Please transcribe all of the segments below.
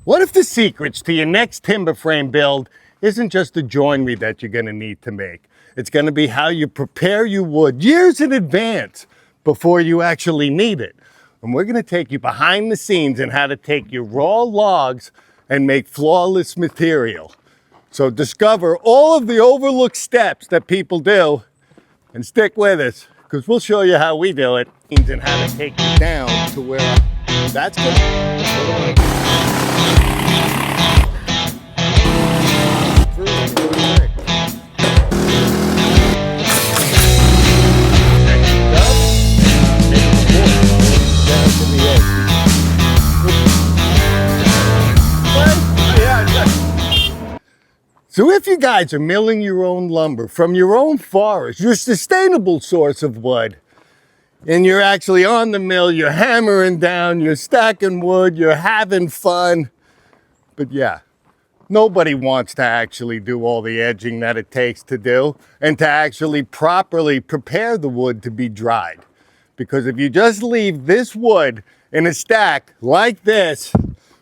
What if the secrets to your next timber frame build isn't just the joinery that you're going to need to make? It's going to be how you prepare your wood years in advance before you actually need it. And we're going to take you behind the scenes in how to take your raw logs and make flawless material. So discover all of the overlooked steps that people do and stick with us, because we'll show you how we do it and how to take you down to where that's good. So if you guys are milling your own lumber from your own forest, your sustainable source of wood, and you're actually on the mill, you're hammering down, you're stacking wood, you're having fun, but yeah, nobody wants to actually do all the edging that it takes to do and to actually properly prepare the wood to be dried. Because if you just leave this wood in a stack like this,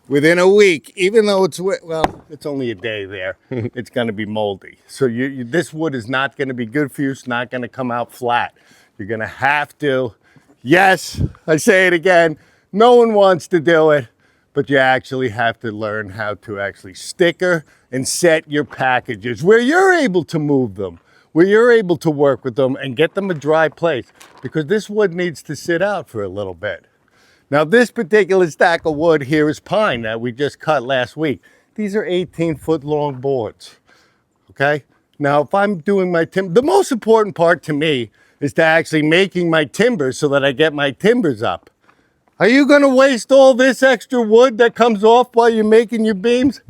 within a week, even though it's, well, it's only a day there, it's going to be moldy. So this wood is not going to be good for you. It's not going to come out flat. You're going to have to, yes, I say it again, no one wants to do it, but you actually have to learn how to actually sticker and set your packages where you're able to move them, where you're able to work with them and get them a dry place, because this wood needs to sit out for a little bit. Now this particular stack of wood here is pine that we just cut last week. These are 18-foot long boards, okay? Now if I'm doing my timber, the most important part to me is to actually making my timbers so that I get my timbers up. Are you gonna waste all this extra wood that comes off while you're making your beams?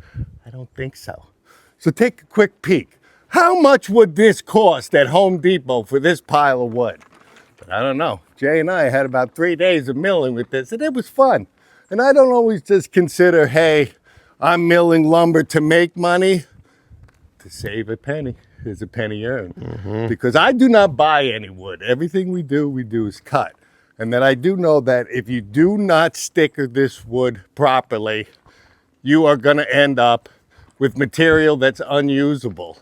I don't think so. So take a quick peek. How much would this cost at Home Depot for this pile of wood? But I don't know. Jay and I had about 3 days of milling with this, and it was fun. And I don't always just consider, hey, I'm milling lumber to make money. To save a penny is a penny earned. Because I do not buy any wood. Everything we do is cut. And then I do know that if you do not sticker this wood properly, you are going to end up with material that's unusable.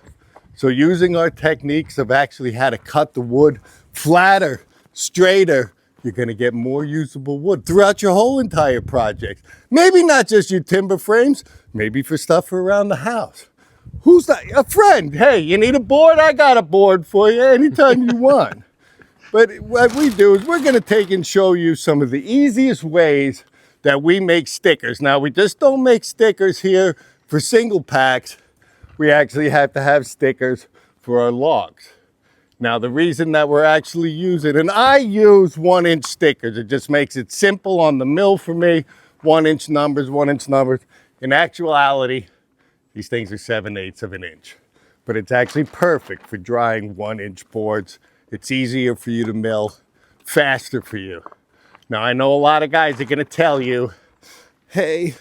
So using our techniques of actually how to cut the wood flatter, straighter, you're going to get more usable wood throughout your whole entire project. Maybe not just your timber frames, maybe for stuff for around the house. Who's that? A friend. Hey, you need a board? I got a board for you anytime you want. But what we do is we're going to take and show you some of the easiest ways that we make stickers. Now, we just don't make stickers here for single packs. We actually have to have stickers for our logs. Now, the reason that we're actually using, and I use 1-inch stickers, it just makes it simple on the mill for me. 1-inch numbers, 1-inch numbers. In actuality, these things are 7/8 of an inch. But it's actually perfect for drying 1-inch boards. It's easier for you to mill, faster for you. Now, I know a lot of guys are gonna tell you, hey,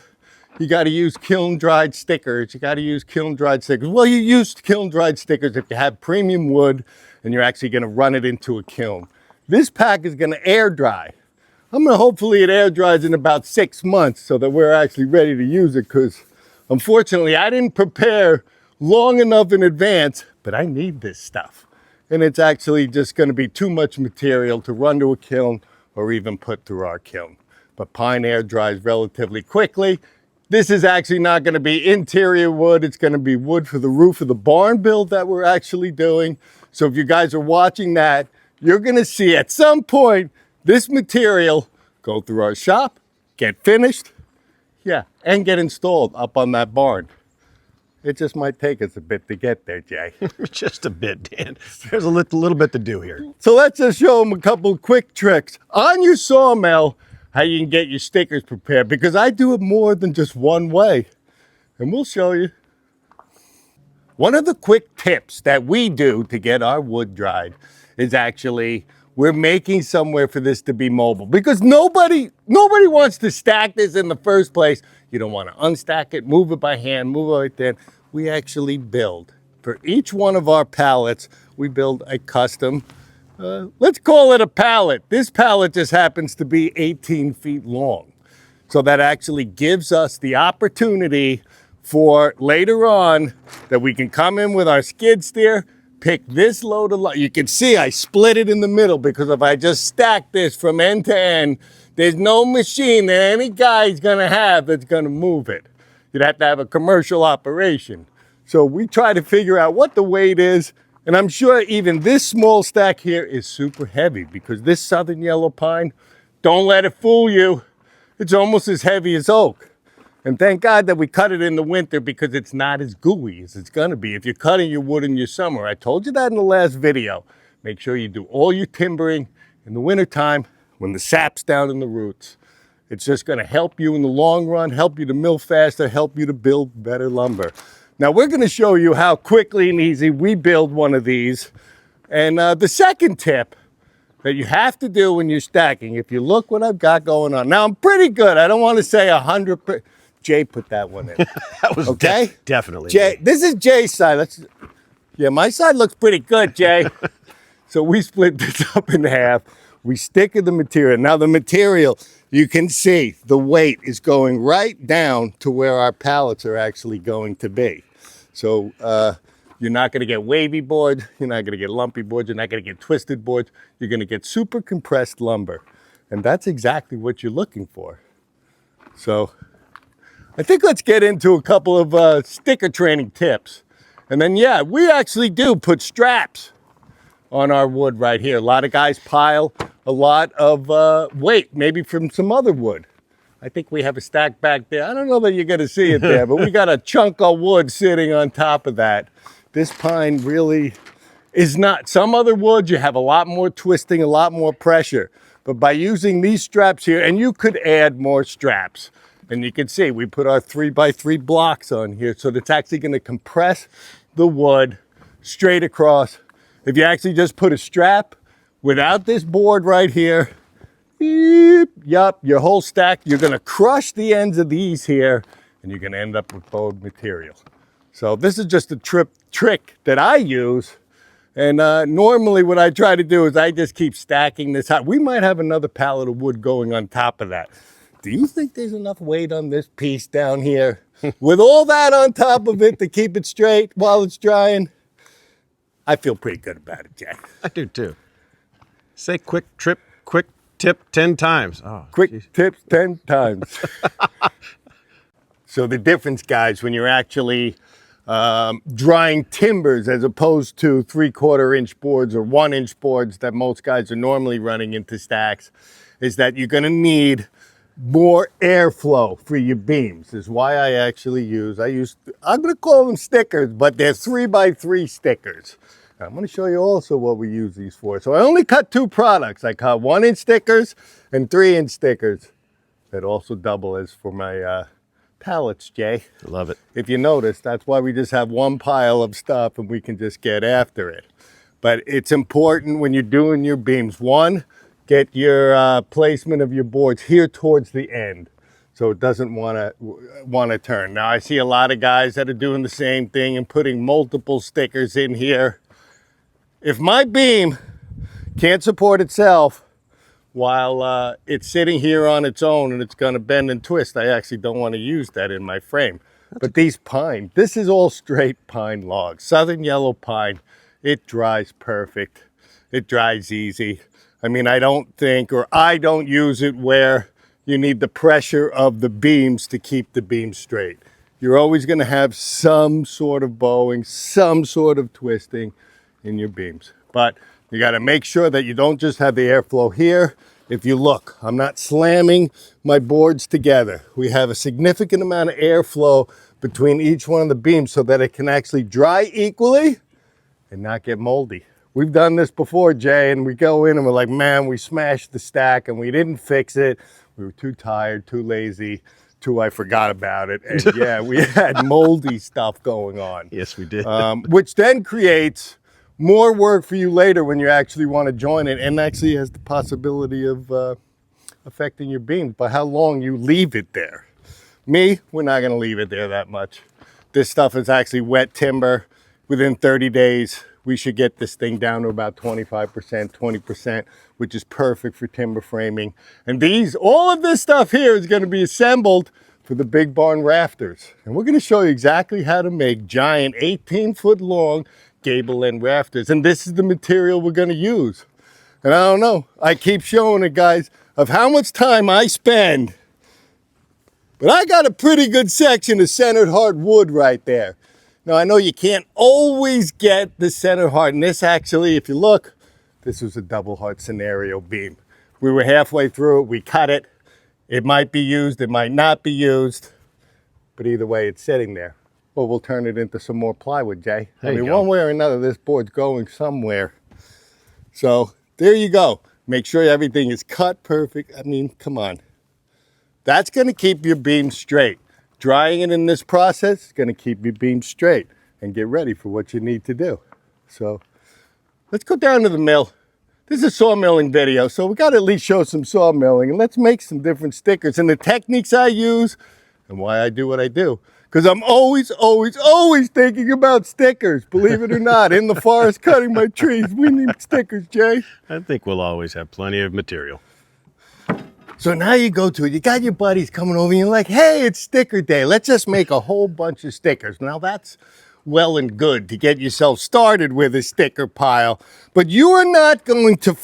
you gotta use kiln-dried stickers. You gotta use kiln-dried stickers. Well, you use kiln-dried stickers if you have premium wood and you're actually gonna run it into a kiln. This pack is gonna air dry. Hopefully it air dries in about 6 months so that we're actually ready to use it, because unfortunately I didn't prepare long enough in advance, but I need this stuff. And it's actually just gonna be too much material to run to a kiln or even put through our kiln. But pine air dries relatively quickly. This is actually not gonna be interior wood. It's gonna be wood for the roof of the barn build that we're actually doing. So if you guys are watching that, you're gonna see at some point this material go through our shop, get finished, yeah, and get installed up on that barn. It just might take us a bit to get there, Jay. Just a bit, Dan. There's a little bit to do here. So let's just show them a couple quick tricks on your sawmill, how you can get your stickers prepared, because I do it more than just one way, and we'll show you. One of the quick tips that we do to get our wood dried is actually we're making somewhere for this to be mobile, because nobody wants to stack this in the first place. You don't want to unstack it, move it by hand, move it right there. We actually build. For each one of our pallets, we build a custom, let's call it a pallet. This pallet just happens to be 18 feet long. So that actually gives us the opportunity for later on that we can come in with our skid steer, pick this load of lumber. You can see I split it in the middle because if I just stack this from end to end, there's no machine that any guy's gonna have that's gonna move it. You'd have to have a commercial operation. So we try to figure out what the weight is, and I'm sure even this small stack here is super heavy because this southern yellow pine, don't let it fool you, it's almost as heavy as oak. And thank God that we cut it in the winter because it's not as gooey as it's gonna be if you're cutting your wood in your summer. I told you that in the last video. Make sure you do all your timbering in the wintertime when the sap's down in the roots. It's just gonna help you in the long run, help you to mill faster, help you to build better lumber. Now we're gonna show you how quickly and easy we build one of these. And the second tip that you have to do when you're stacking, if you look what I've got going on. Now I'm pretty good, I don't wanna say 100%. Jay put that one in. That was okay? Definitely. Jay, this is Jay's side. Yeah, my side looks pretty good, Jay. So we split this up in half. We stick in the material. Now the material, you can see the weight is going right down to where our pallets are actually going to be. So you're not gonna get wavy boards, you're not gonna get lumpy boards, you're not gonna get twisted boards, you're gonna get super compressed lumber. And that's exactly what you're looking for. So I think let's get into a couple of sticker training tips. And then, yeah, we actually do put straps on our wood right here. A lot of guys pile a lot of weight, maybe from some other wood. I think we have a stack back there. I don't know that you're gonna see it there, but we got a chunk of wood sitting on top of that. This pine really is not. Some other woods, you have a lot more twisting, a lot more pressure. But by using these straps here, and you could add more straps. And you can see we put our 3x3 blocks on here, so that's actually gonna compress the wood straight across. If you actually just put a strap without this board right here, yup, your whole stack, you're gonna crush the ends of these here, and you're gonna end up with bowed material. So this is just a trick that I use. And normally what I try to do is I just keep stacking this high. We might have another pallet of wood going on top of that. Do you think there's enough weight on this piece down here with all that on top of it to keep it straight while it's drying? I feel pretty good about it, Jack. I do too. Say quick tip 10 times. Oh, quick geez. Tips 10 times. So the difference, guys, when you're actually drying timbers as opposed to 3/4 inch boards or 1 inch boards that most guys are normally running into stacks, is that you're gonna need more airflow for your beams. Is why I actually use, I'm gonna call them stickers, but they're 3x3 stickers. I'm gonna show you also what we use these for. So I only cut 2 products. I cut 1 inch stickers and 3 inch stickers that also double as for my pallets, Jay. Love it. If you notice, that's why we just have one pile of stuff and we can just get after it. But it's important when you're doing your beams. One, get your placement of your boards here towards the end so it doesn't want to turn. Now I see a lot of guys that are doing the same thing and putting multiple stickers in here. If my beam can't support itself while it's sitting here on its own and it's going to bend and twist, I actually don't want to use that in my frame. But these pine, this is all straight pine logs, southern yellow pine. It dries perfect. It dries easy. I mean, I don't use it where you need the pressure of the beams to keep the beam straight. You're always going to have some sort of bowing, some sort of twisting in your beams. But you got to make sure that you don't just have the airflow here. If you look, I'm not slamming my boards together. We have a significant amount of airflow between each one of the beams so that it can actually dry equally and not get moldy. We've done this before, Jay, and we go in and we're like, man, we smashed the stack and we didn't fix it. We were too tired, too lazy, I forgot about it. And yeah, we had moldy stuff going on. Yes, we did. Which then creates more work for you later when you actually want to join it, and actually has the possibility of affecting your beams by how long you leave it there. Me, we're not going to leave it there that much. This stuff is actually wet timber. Within 30 days, we should get this thing down to about 25%, 20%, which is perfect for timber framing. And all of this stuff here is going to be assembled for the big barn rafters. And we're going to show you exactly how to make giant 18-foot long gable end rafters. And this is the material we're going to use. And I don't know, I keep showing it, guys, of how much time I spend. But I got a pretty good section of centered hard wood right there. Now, I know you can't always get the center heart, and this actually, if you look, this was a double heart scenario beam. We were halfway through it, we cut it. It might be used, it might not be used, but either way, it's sitting there. Well, we'll turn it into some more plywood, Jay. I mean, one way or another, this board's going somewhere. So, there you go. Make sure everything is cut perfect. I mean, come on. That's gonna keep your beam straight. Drying it in this process is going to keep your beam straight and get ready for what you need to do. So let's go down to the mill. This is a sawmilling video, so we got to at least show some sawmilling, and let's make some different stickers and the techniques I use and why I do what I do. Because I'm always thinking about stickers, believe it or not. In the forest cutting my trees, we need stickers, Jay. I think we'll always have plenty of material. So now you go to it, you got your buddies coming over and you're like, hey, it's sticker day. Let's just make a whole bunch of stickers. Now that's well and good to get yourself started with a sticker pile, but you are not going to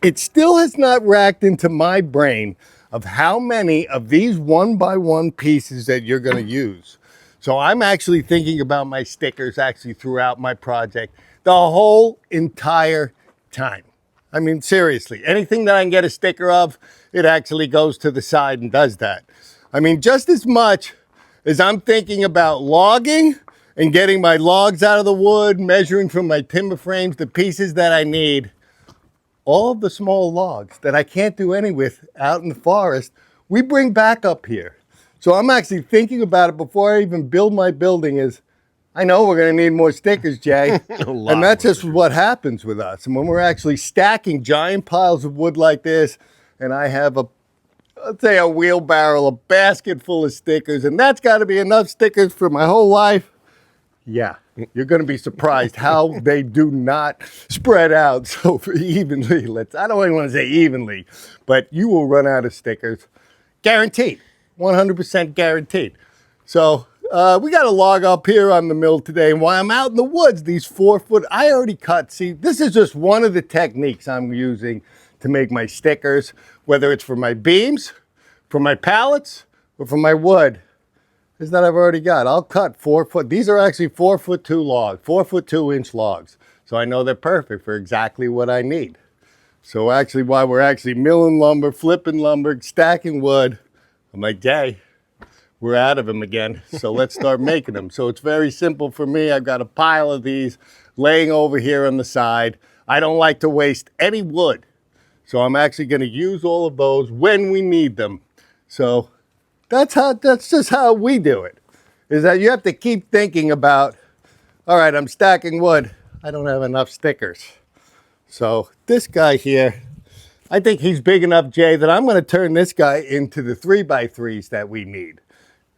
it still has not racked into my brain of how many of these one by one pieces that you're going to use. So I'm actually thinking about my stickers actually throughout my project the whole entire time. I mean, seriously, anything that I can get a sticker of, it actually goes to the side and does that. I mean, just as much as I'm thinking about logging and getting my logs out of the wood, measuring from my timber frames, the pieces that I need, all of the small logs that I can't do any with out in the forest, we bring back up here. So I'm actually thinking about it before I even build my building is, I know we're going to need more stickers, Jay. And that's just what happens with us. And when we're actually stacking giant piles of wood like this, and I have let's say a wheelbarrow, a basket full of stickers, and that's got to be enough stickers for my whole life. Yeah, you're going to be surprised how they do not spread out so evenly. I don't even want to say evenly, but you will run out of stickers. Guaranteed. 100% guaranteed. So we got a log up here on the mill today, and while I'm out in the woods, these 4-foot, I already cut. See, this is just one of the techniques I'm using to make my stickers, whether it's for my beams, for my pallets, or for my wood, is that I've already got. I'll cut 4-foot. These are actually 4'2" logs, 4'2" logs. So I know they're perfect for exactly what I need. So actually, while we're actually milling lumber, flipping lumber, stacking wood, I'm like, Jay, we're out of them again, so let's start making them. So it's very simple for me. I've got a pile of these laying over here on the side. I don't like to waste any wood, so I'm actually going to use all of those when we need them. So that's just how we do it, is that you have to keep thinking about, all right, I'm stacking wood. I don't have enough stickers. So this guy here, I think he's big enough, Jay, that I'm going to turn this guy into the 3x3s that we need.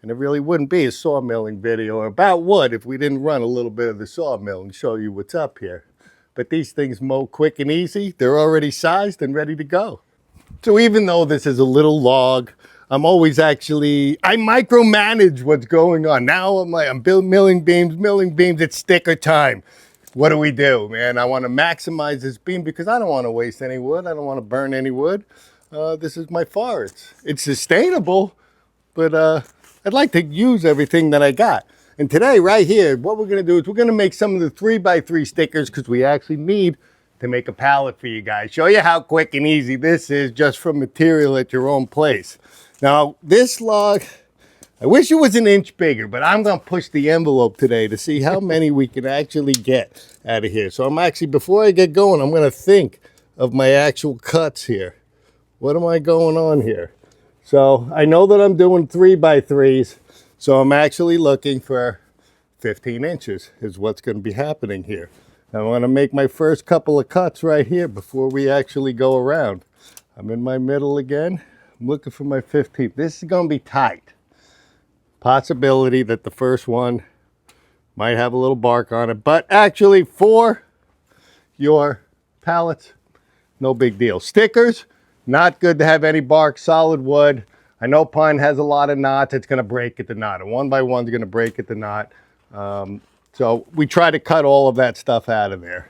And it really wouldn't be a sawmilling video about wood if we didn't run a little bit of the sawmill and show you what's up here. But these things mow quick and easy. They're already sized and ready to go. So even though this is a little log, I'm always I micromanage what's going on. Now I'm milling beams, it's sticker time. What do, man? I want to maximize this beam because I don't want to waste any wood. I don't want to burn any wood. This is my forest. It's sustainable, but I'd like to use everything that I got. And today, right here, what we're going to do is we're going to make some of the 3x3 stickers because we actually need to make a pallet for you guys. Show you how quick and easy this is just from material at your own place. Now, this log, I wish it was an inch bigger, but I'm going to push the envelope today to see how many we can actually get out of here. So I'm actually, before I get going, I'm going to think of my actual cuts here. What am I going on here? So I know that I'm doing 3x3s, so I'm actually looking for 15 inches is what's going to be happening here. I want to make my first couple of cuts right here before we actually go around. I'm in my middle again. I'm looking for my 15th. This is going to be tight. Possibility that the first one might have a little bark on it, but actually 4 your pallets, no big deal. Stickers, not good to have any bark, solid wood. I know pine has a lot of knots. It's going to break at the knot. A 1x1 is going to break at the knot. So we try to cut all of that stuff out of there.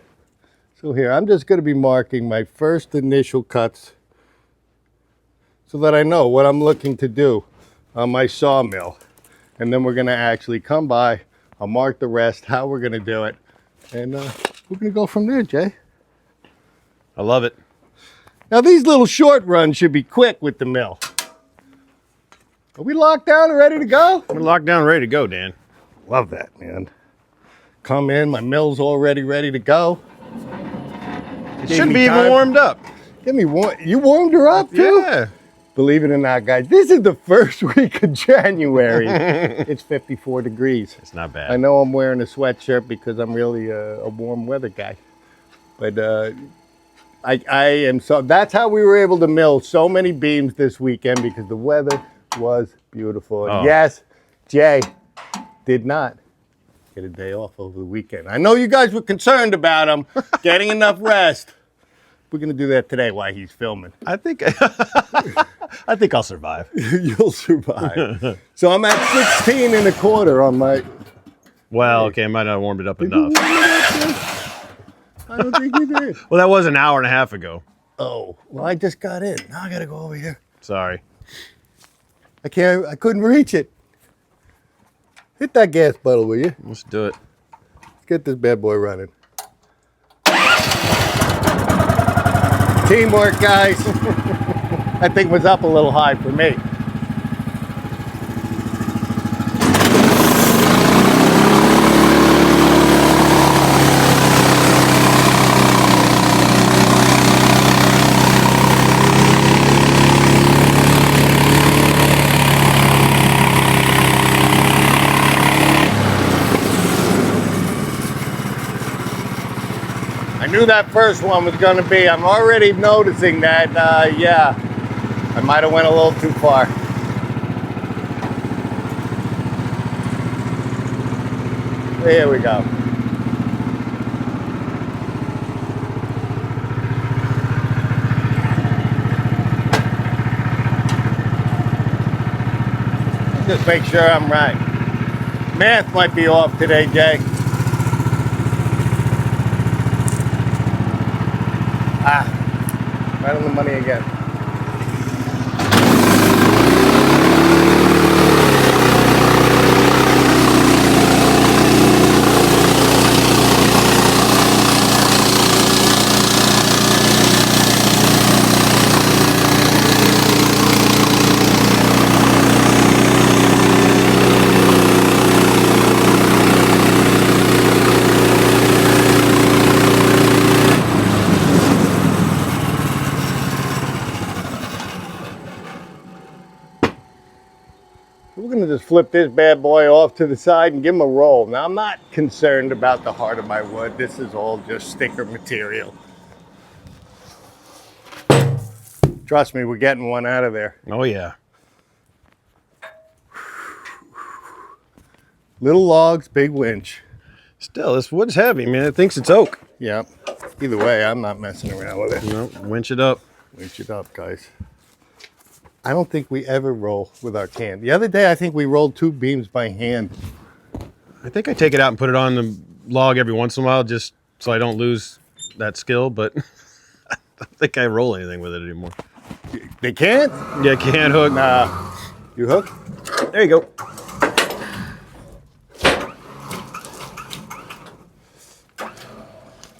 So here, I'm just going to be marking my first initial cuts so that I know what I'm looking to do on my sawmill. And then we're going to actually come by. I'll mark the rest, how we're going to do it. And we're going to go from there, Jay. I love it. Now, these little short runs should be quick with the mill. Are we locked down and ready to go? We're locked down, ready to go, Dan. Love that, man. Come in, my mill's already ready to go. It should be even warmed up. Give me one. You warmed her up too? Yeah. Believe it or not, guys, this is the first week of January. It's 54 degrees. It's not bad. I know I'm wearing a sweatshirt because I'm really a warm weather guy. But I am so, that's how we were able to mill so many beams this weekend, because the weather was beautiful. And yes, Jay did not get a day off over the weekend. I know you guys were concerned about him getting enough rest. We're going to do that today while he's filming. I think I think I'll survive. You'll survive. So I'm at 16 and a quarter on my... Well, okay, I might not have warmed it up enough. I don't think you did. Well, that was an hour and a half ago. Oh, well, I just got in. Now I got to go over here. Sorry. I couldn't reach it. Hit that gas pedal, will you? Let's do it. Let's get this bad boy running. Teamwork, guys. That thing was up a little high for me. I knew that first one was going to be. I'm already noticing that, yeah, I might have went a little too far. Here we go. Just make sure I'm right. Math might be off today, Jay. Right on the money again. We're going to just flip this bad boy off to the side and give him a roll. Now, I'm not concerned about the heart of my wood. This is all just sticker material. Trust me, we're getting one out of there. Oh, yeah. Little logs, big winch. Still, this wood's heavy, man. It thinks it's oak. Yep. Either way, I'm not messing around with it. No, winch it up. Winch it up, guys. I don't think we ever roll with our can. The other day, I think we rolled 2 beams by hand. I think I take it out and put it on the log every once in a while just so I don't lose that skill, but I don't think I roll anything with it anymore. They can't? Yeah, can't hook. Nah. You hook? There you go.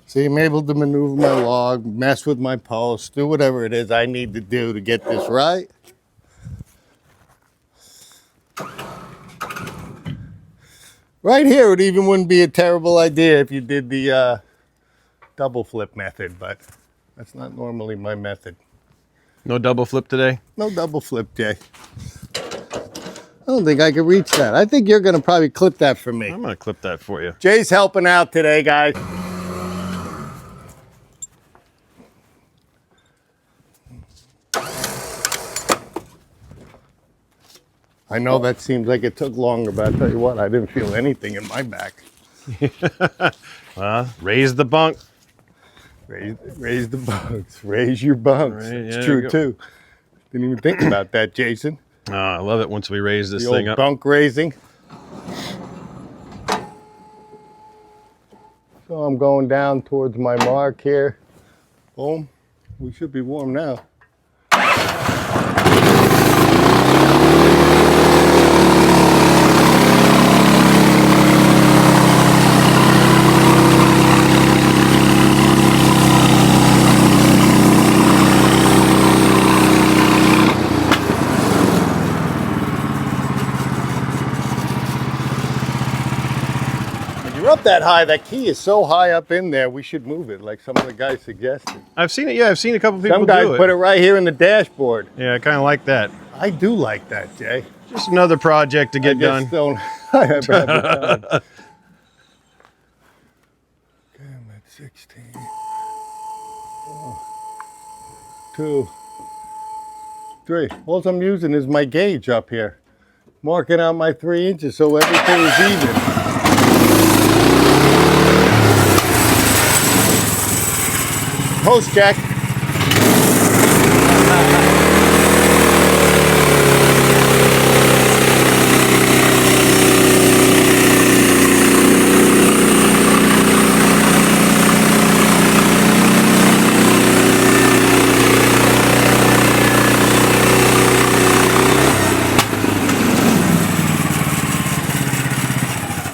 See, I'm able to maneuver my log, mess with my post, do whatever it is I need to do to get this right. Right here, it even wouldn't be a terrible idea if you did the double flip method, but that's not normally my method. No double flip today? No double flip, Jay. I don't think I can reach that. I think you're going to probably clip that for me. I'm going to clip that for you. Jay's helping out today, guys. I know that seems like it took longer, but I tell you what, I didn't feel anything in my back. Raise the bunk. Raise the bunks. Raise your bunks. Right, It's yeah, true too. Didn't even think about that, Jason. Oh, I love it once we raise this The thing old up. bunk raising. So I'm going down towards my mark here. Boom. We should be warm now. You're up that high. That key is so high up in there. We should move it, like some of the guys suggested. I've seen it. Yeah, I've seen a couple people Some guys do it. put it right here in the dashboard. Yeah, I kind of like that. I do like that, Jay. Just another project to get done. Don't. I have the time. Okay, I'm at 16. 2, 3. All I'm using is my gauge up here, marking out my 3 inches so everything is even. Post check.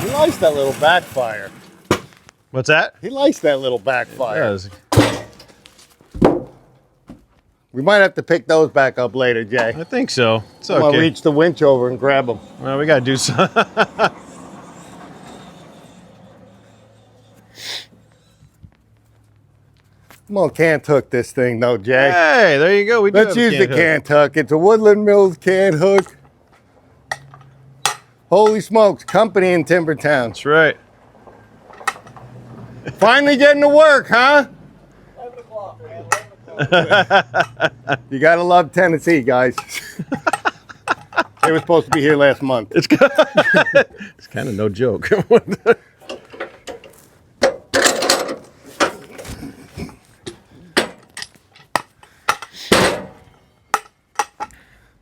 He likes that little backfire. What's that? He likes that little backfire. Yes. We might have to pick those back up later, Jay. I think so. It's I'll okay. reach the winch over and grab them. Well, we gotta do some. I'm gonna cant hook this thing though, Jay. Hey, there you go. We do Let's have a use the cant hook. cant hook. It's a Woodland Mills cant hook. Holy smokes, company in Timbertown. That's right. Finally getting to work, huh? 11 o'clock, man. 11 o'clock. You gotta love Tennessee, guys. They were supposed to be here last month. It's kind of no joke.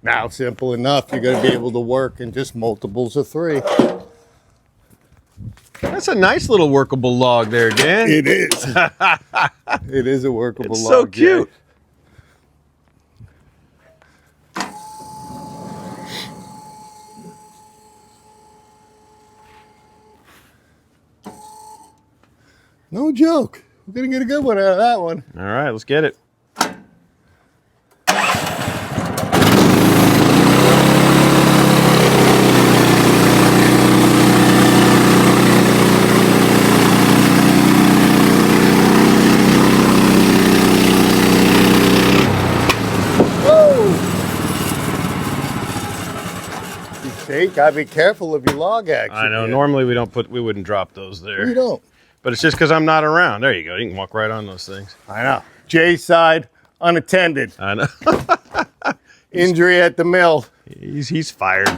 Now, simple enough. You're gonna be able to work in just multiples of 3. That's a nice little workable log there, Dan. It is. It is a workable It's log. so Jay. cute. No joke. We're gonna get a good one out of that one. All right, let's get it. See, gotta be careful of your log action. I know. here. Normally we wouldn't drop those You there, don't. but it's just because I'm not around. There you go. You can walk right on those things. I know. Jay's side, unattended. I know. Injury at the mill. He's fired.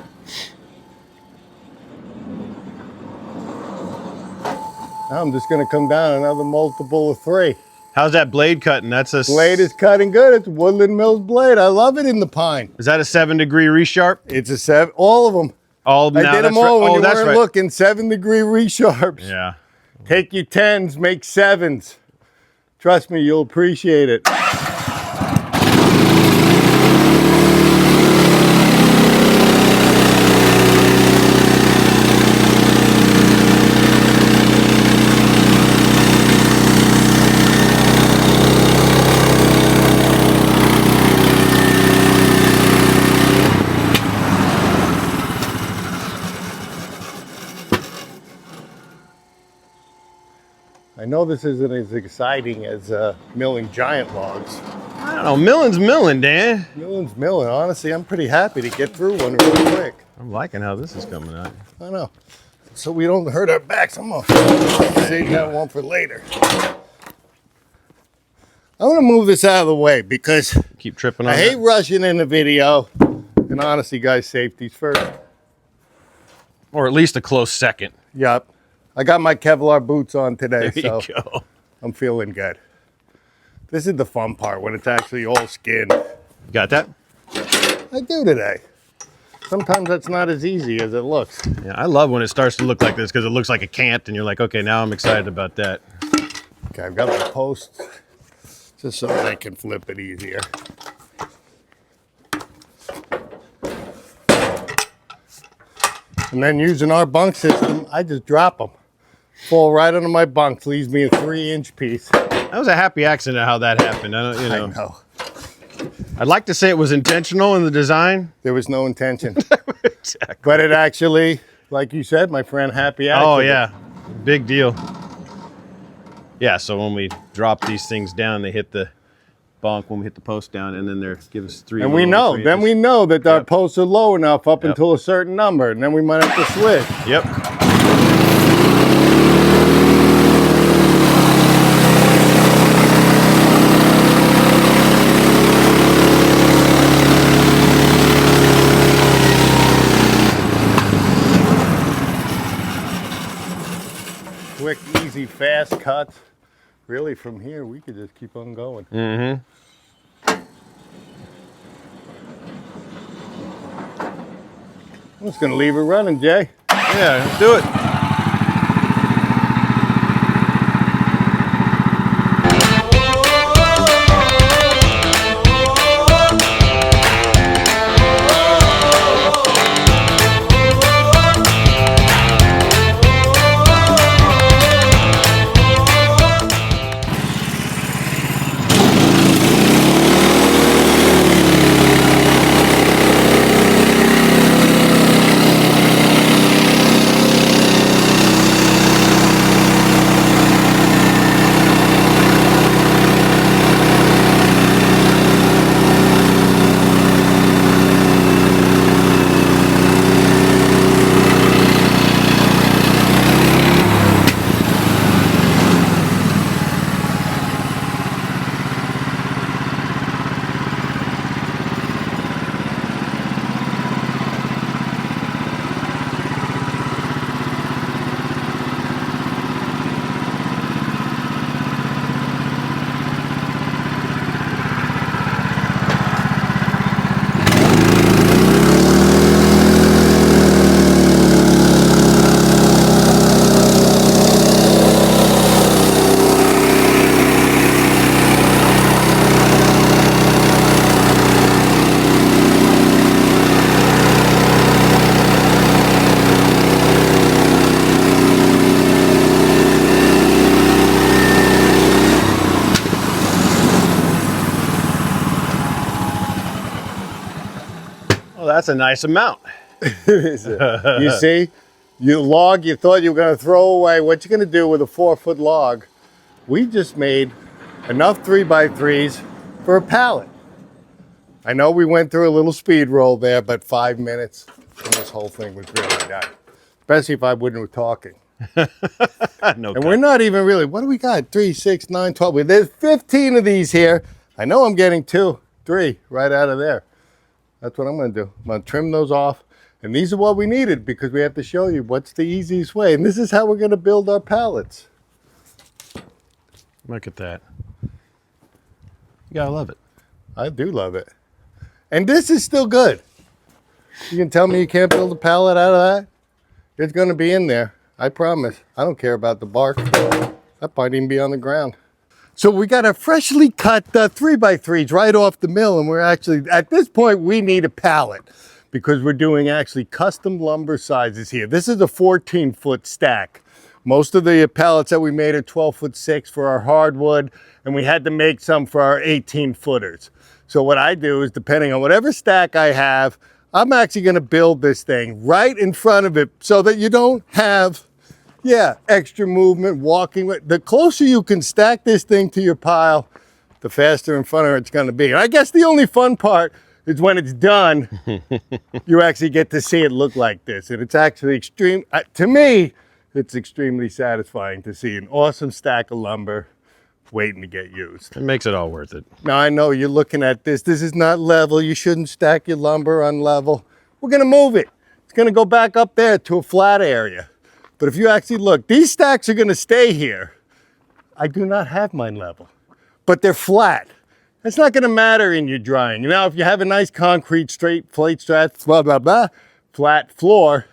Now I'm just gonna come down another multiple of 3. How's that blade cutting? That's a Blade is cutting good. It's Woodland Mills blade. I love it in the pine. Is that a 7-degree resharp? It's a 7. All of them. All I now, did them that's all right. when Oh, you that's weren't right. looking. 7-degree resharps. Yeah. Take your 10s, make 7s. Trust me, you'll appreciate it. I know this isn't as exciting as milling giant logs. I don't know. Milling's milling, Dan. Milling's milling. Honestly, I'm pretty happy to get through one real quick. I'm liking how this is coming out. I know. So we don't hurt our backs. I'm gonna save that one for later. I'm gonna move this out of the way because Keep tripping on I hate that. rushing in the video. And honestly, guys, safety's first. Or at least a close second. Yup. I got my Kevlar boots on today, There so you go. I'm feeling good. This is the fun part when it's actually all skinned. You got that? I do today. Sometimes that's not as easy as it looks. Yeah, I love when it starts to look like this because it looks like a cant and you're like, okay, now I'm excited about that. Okay, I've got my posts just so they can flip it easier. And then using our bunk system, I just drop them. Fall right under my bunks, leaves me a 3-inch piece. That was a happy accident how that happened. I don't, I know. I'd like to say it was intentional in the design. There was no intention. Exactly. But it actually, like you said, my friend, happy accident. Oh yeah, big deal. Yeah, so when we drop these things down, they hit the bunk when we hit the post down, and then they're give us 3. And we know, then we know that our posts are low enough up Yep. until a certain number, and then we might have to switch. Yep. Quick, easy, fast cuts. Really, from here, we could just keep on going. Mm-hmm. I'm just gonna leave it running, Jay. Yeah, let's do it. Well, that's a nice amount. You see, you log you thought you were gonna throw away. What you gonna do with a 4-foot log? We just made enough 3x3s for a pallet. I know we went through a little speed roll there, but 5 minutes and this whole thing was really done. Especially if I wouldn't have talking. No. And we're not even really, what do we got? 3, 6, 9, 12. There's 15 of these here. I know I'm getting 2, 3 right out of there. That's what I'm going to do. I'm going to trim those off. And these are what we needed because we have to show you what's the easiest way. And this is how we're going to build our pallets. Look at that. You gotta love it. I do love it. And this is still good. You can tell me you can't build a pallet out of that? It's going to be in there. I promise. I don't care about the bark. That might even be on the ground. So we got a freshly cut 3x3s right off the mill, and we're actually, at this point, we need a pallet because we're doing actually custom lumber sizes here. This is a 14-foot stack. Most of the pallets that we made are 12'6" for our hardwood, and we had to make some for our 18-footers. So what I do is, depending on whatever stack I have, I'm actually going to build this thing right in front of it so that you don't have extra movement, walking. The closer you can stack this thing to your pile, the faster in front of it's going to be. And I guess the only fun part is when it's done, you actually get to see it look like this. And it's actually extreme. To me, it's extremely satisfying to see an awesome stack of lumber waiting to get used. It makes it all worth it. Now I know you're looking at this. This is not level. You shouldn't stack your lumber on level. We're going to move it. It's going to go back up there to a flat area. But if you actually look, these stacks are going to stay here. I do not have mine level. but they're flat. That's not gonna matter in your drying. Now, if you have a nice concrete, straight plate strap, blah, blah, blah, flat floor,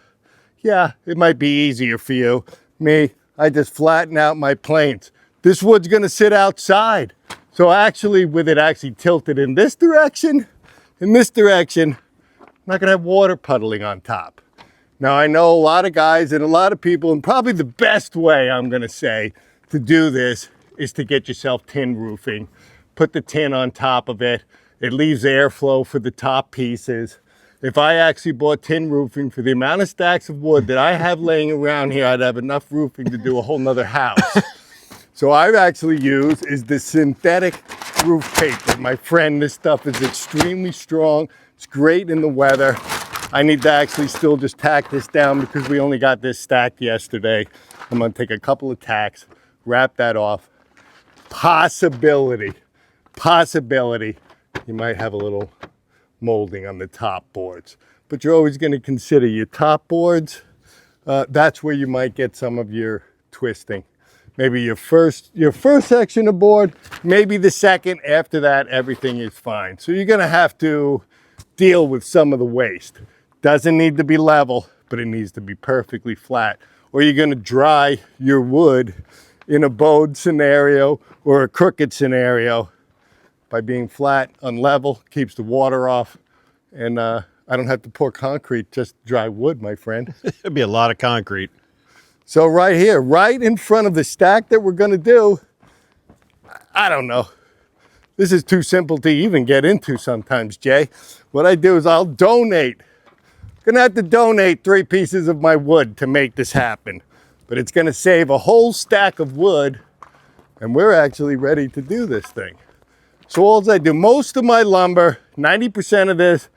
yeah, it might be easier for you. Me, I just flatten out my planes. This wood's gonna sit outside. So actually, with it actually tilted in this direction, I'm not gonna have water puddling on top. Now, I know a lot of guys and a lot of people, and probably the best way, I'm gonna say, to do this is to get yourself tin roofing. Put the tin on top of it. It leaves airflow for the top pieces. If I actually bought tin roofing for the amount of stacks of wood that I have laying around here, I'd have enough roofing to do a whole nother house. So I've actually used is the synthetic roof paper. My friend, this stuff is extremely strong. It's great in the weather. I need to actually still just tack this down because we only got this stacked yesterday. I'm gonna take a couple of tacks, wrap that off. Possibility, you might have a little molding on the top boards, but you're always gonna consider your top boards. That's where you might get some of your twisting. Maybe your first section of board, maybe the second. After that, everything is fine. So you're gonna have to deal with some of the waste. Doesn't need to be level, but it needs to be perfectly flat. Or you're gonna dry your wood in a bowed scenario or a crooked scenario. By being flat, unlevel, keeps the water off, and I don't have to pour concrete, just dry wood, my friend. It'd be a lot of concrete. So right here, right in front of the stack that we're gonna do, I don't know. This is too simple to even get into sometimes, Jay. What I do is I'll donate. I'm gonna have to donate 3 pieces of my wood to make this happen. But it's gonna save a whole stack of wood, and we're actually ready to do this thing. So all I do, most of my lumber, 90% of this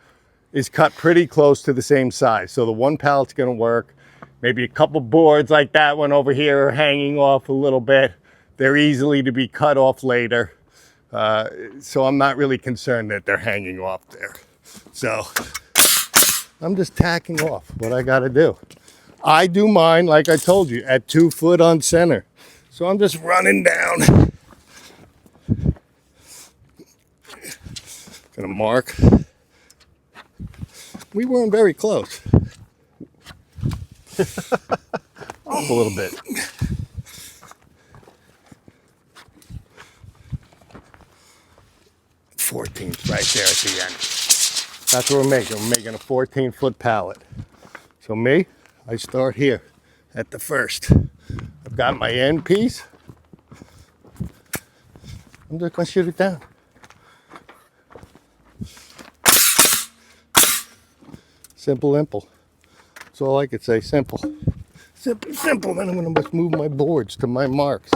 is cut pretty close to the same size. So the one pallet's gonna work. Maybe a couple boards like that one over here are hanging off a little bit. They're easily to be cut off later. So I'm not really concerned that they're hanging off there. So I'm just tacking off what I gotta do. I do mine, like I told you, at 2 foot on center. So I'm just running down. Gonna mark. We weren't very close. Off a little bit. $14 right there at the end. That's what we're making. We're making a 14-foot pallet. So me, I start here at the first. I've got my end piece. I'm just gonna shoot it down. Simple, imple. That's all I could say, simple. Simple, simple. Then I'm gonna just move my boards to my marks.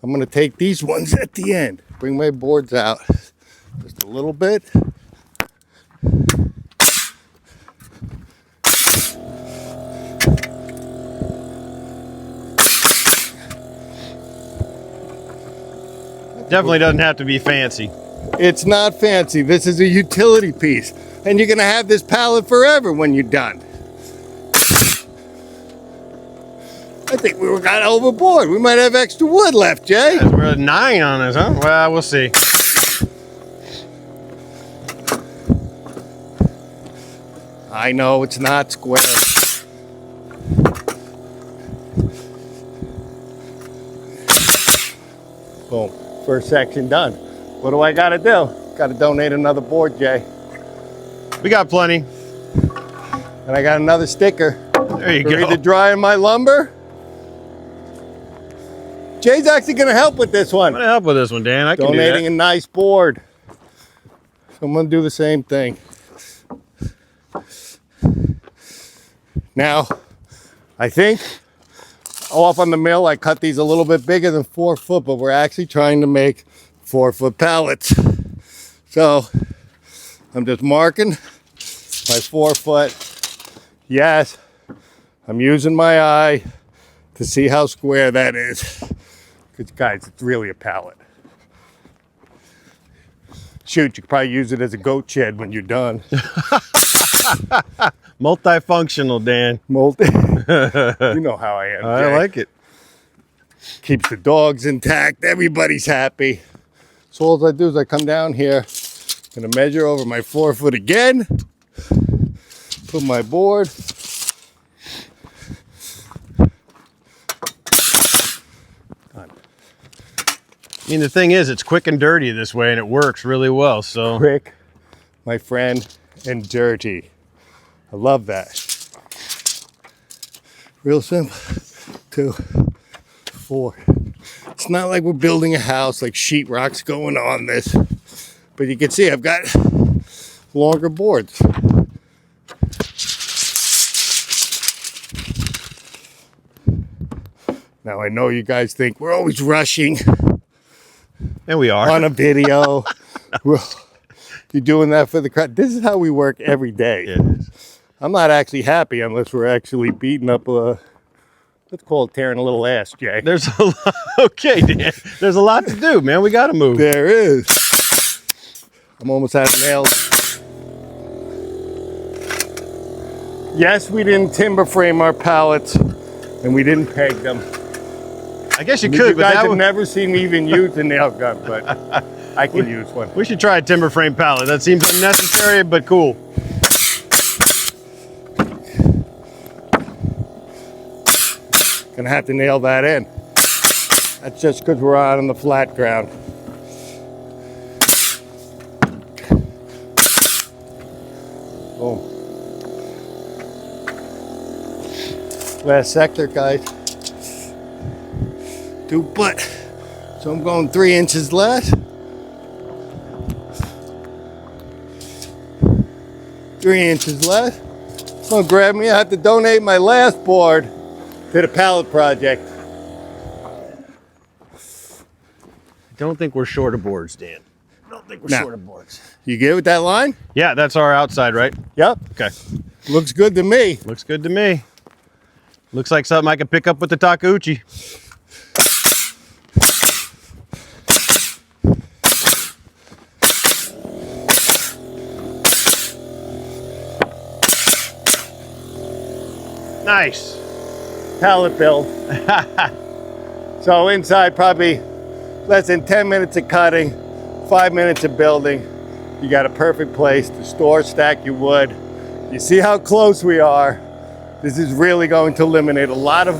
I'm gonna take these ones at the end, bring my boards out just a little bit. Definitely doesn't have to be fancy. It's not fancy. This is a utility piece. And you're gonna have this pallet forever when you're done. I think we got overboard. We might have extra wood left, Jay. We're at 9 on this, huh? Well, we'll see. I know it's not square. Boom. First section done. What do I gotta do? Gotta donate another board, Jay. We got plenty. And I got another sticker. There you For go. me to dry my lumber. Jay's actually gonna help with this one. I'm gonna help with this one, Dan. I can Donating do a nice board. So I'm gonna do the same thing. Now, I think off on the mill, I cut these a little bit bigger than 4 foot, but we're actually trying to make 4-foot pallets. So I'm just marking my 4 foot. Yes, I'm using my eye to see how square that is. Because guys, it's really a pallet. Shoot, you could probably use it as a goat shed when you're done. Multifunctional, Dan. Multi. You know how I am. I Jay. like it. Keeps the dogs intact. Everybody's happy. So all I do is I come down here, gonna measure over my 4 foot again, put my board. I mean, the thing is, it's quick and dirty this way, and it works really well. So Quick, my friend, and dirty. I love that. Real simple. 2, 4. It's not like we're building a house, like sheetrock's going on this. But you can see I've got longer boards. Now I know you guys think we're always rushing and we are. on a video. Well, you're doing that for the crowd. This is how we work every day. It is. I'm not actually happy unless we're actually beating up a, let's call it tearing a little ass, Jay. There's a lot. Okay, Dan. There's a lot to do, man. We got to move. There is. I'm almost out of nails. Yes, we didn't timber frame our pallets, and we didn't peg them. I guess you You could, but guys that have would, never seen me even use a nail gun, but I can use one. we should try a timber frame pallet. That seems unnecessary, but cool. Gonna have to nail that in. That's just because we're out on the flat ground. Boom. Last sector, guys. 2 foot. So I'm going 3 inches less. 3 inches less. Gonna grab me. I have to donate my last board to the pallet project. I don't think we're short of boards, Dan. I don't think we're No. short of boards. You good with that line? Yeah, that's our outside, right? Yep. Okay. Looks good to me. Looks good to me. Looks like something I can pick up with the Takeuchi. Nice. Pallet build. So inside probably less than 10 minutes of cutting, 5 minutes of building. You got a perfect place to store, stack your wood. You see how close we are. This is really going to eliminate a lot of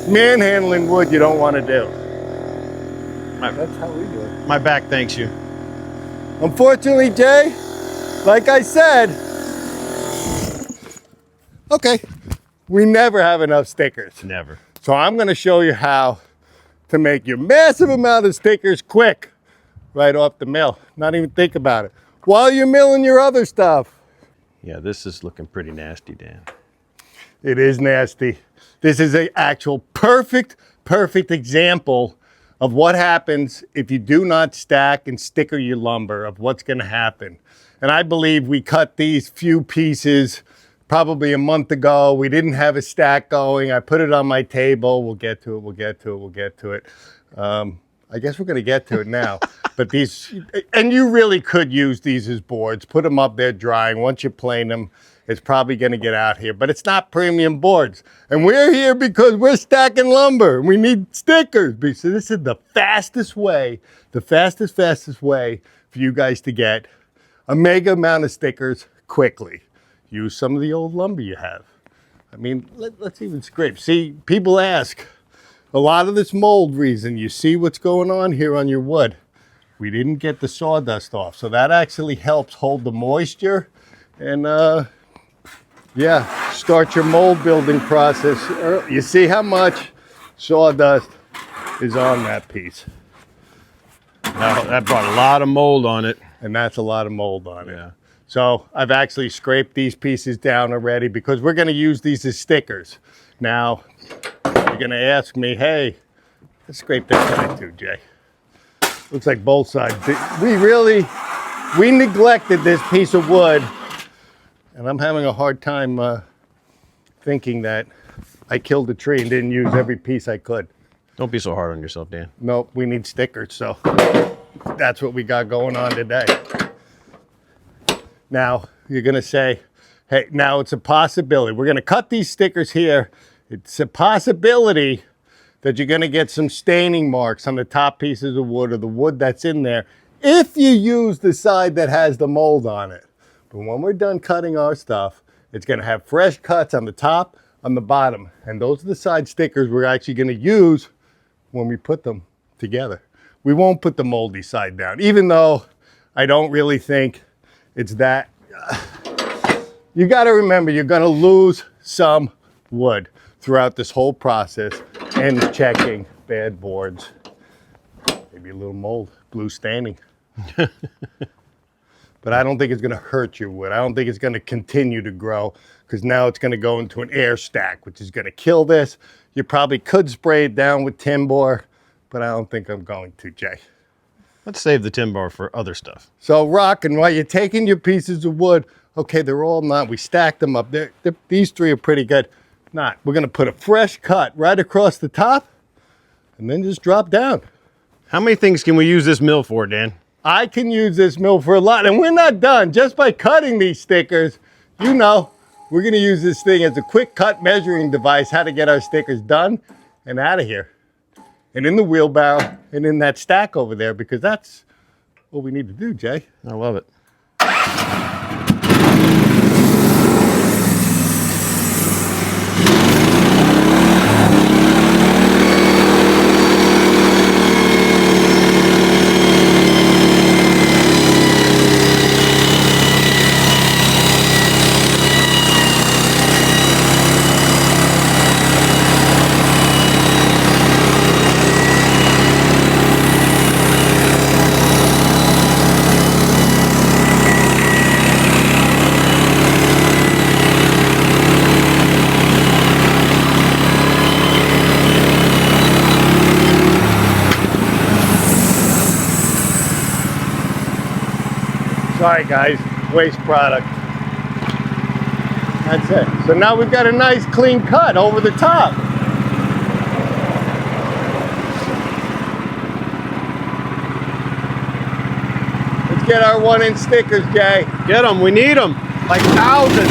manhandling wood you don't want to do. That's how we do it. My back thanks you. Unfortunately, Jay, like I said, okay, we never have enough stickers. Never. So I'm going to show you how to make your massive amount of stickers quick right off the mill. Not even think about it. While you're milling your other stuff. Yeah, this is looking pretty nasty, Dan. It is nasty. This is an actual perfect example of what happens if you do not stack and sticker your lumber, of what's going to happen. And I believe we cut these few pieces probably a month ago. We didn't have a stack going. I put it on my table. We'll get to it. I guess we're going to get to it now. But these, and you really could use these as boards. Put them up there drying. Once you plane them, it's probably going to get out here. But it's not premium boards. And we're here because we're stacking lumber. We need stickers. So this is the fastest way, the fastest way for you guys to get a mega amount of stickers quickly. Use some of the old lumber you have. I mean, let's even scrape. See, people ask, a lot of this mold reason, you see what's going on here on your wood. We didn't get the sawdust off, so that actually helps hold the moisture and yeah, start your mold building process. You see how much sawdust is on that piece. Now, that brought a lot of mold on it. And that's a lot of mold on it. Yeah. So I've actually scraped these pieces down already because we're going to use these as stickers. Now, you're going to ask me, hey, let's scrape this side too, Jay. Looks like both sides. We neglected this piece of wood, and I'm having a hard time thinking that I killed a tree and didn't use every piece I could. Don't be so hard on yourself, Dan. Nope, we need stickers, so that's what we got going on today. Now, you're gonna say, Hey, now it's a possibility. We're going to cut these stickers here. It's a possibility that you're going to get some staining marks on the top pieces of wood or the wood that's in there if you use the side that has the mold on it. But when we're done cutting our stuff, it's going to have fresh cuts on the top, on the bottom. And those are the side stickers we're actually going to use when we put them together. We won't put the moldy side down, even though I don't really think it's that. You got to remember, you're going to lose some wood throughout this whole process and checking bad boards. Maybe a little mold, blue staining. But I don't think it's going to hurt your wood. I don't think it's going to continue to grow, because now it's going to go into an air stack, which is going to kill this. You probably could spray it down with Timbor, but I don't think I'm going to, Jay. Let's save the Timbor for other stuff. So rocking, while you're taking your pieces of wood, okay, they're all not, we stacked them up. These three are pretty good. Not, we're gonna put a fresh cut right across the top and then just drop down. How many things can we use this mill for, Dan? I can use this mill for a lot, and we're not done. Just by cutting these stickers, you know, we're gonna use this thing as a quick cut measuring device, how to get our stickers done and out of here. And in the wheelbarrow and in that stack over there, because that's what we need to do, Jay. I love it. Sorry guys, waste product. That's it. So now we've got a nice clean cut over the top. Let's get our 1-inch stickers, Jay. Get them, we need them. Like thousands.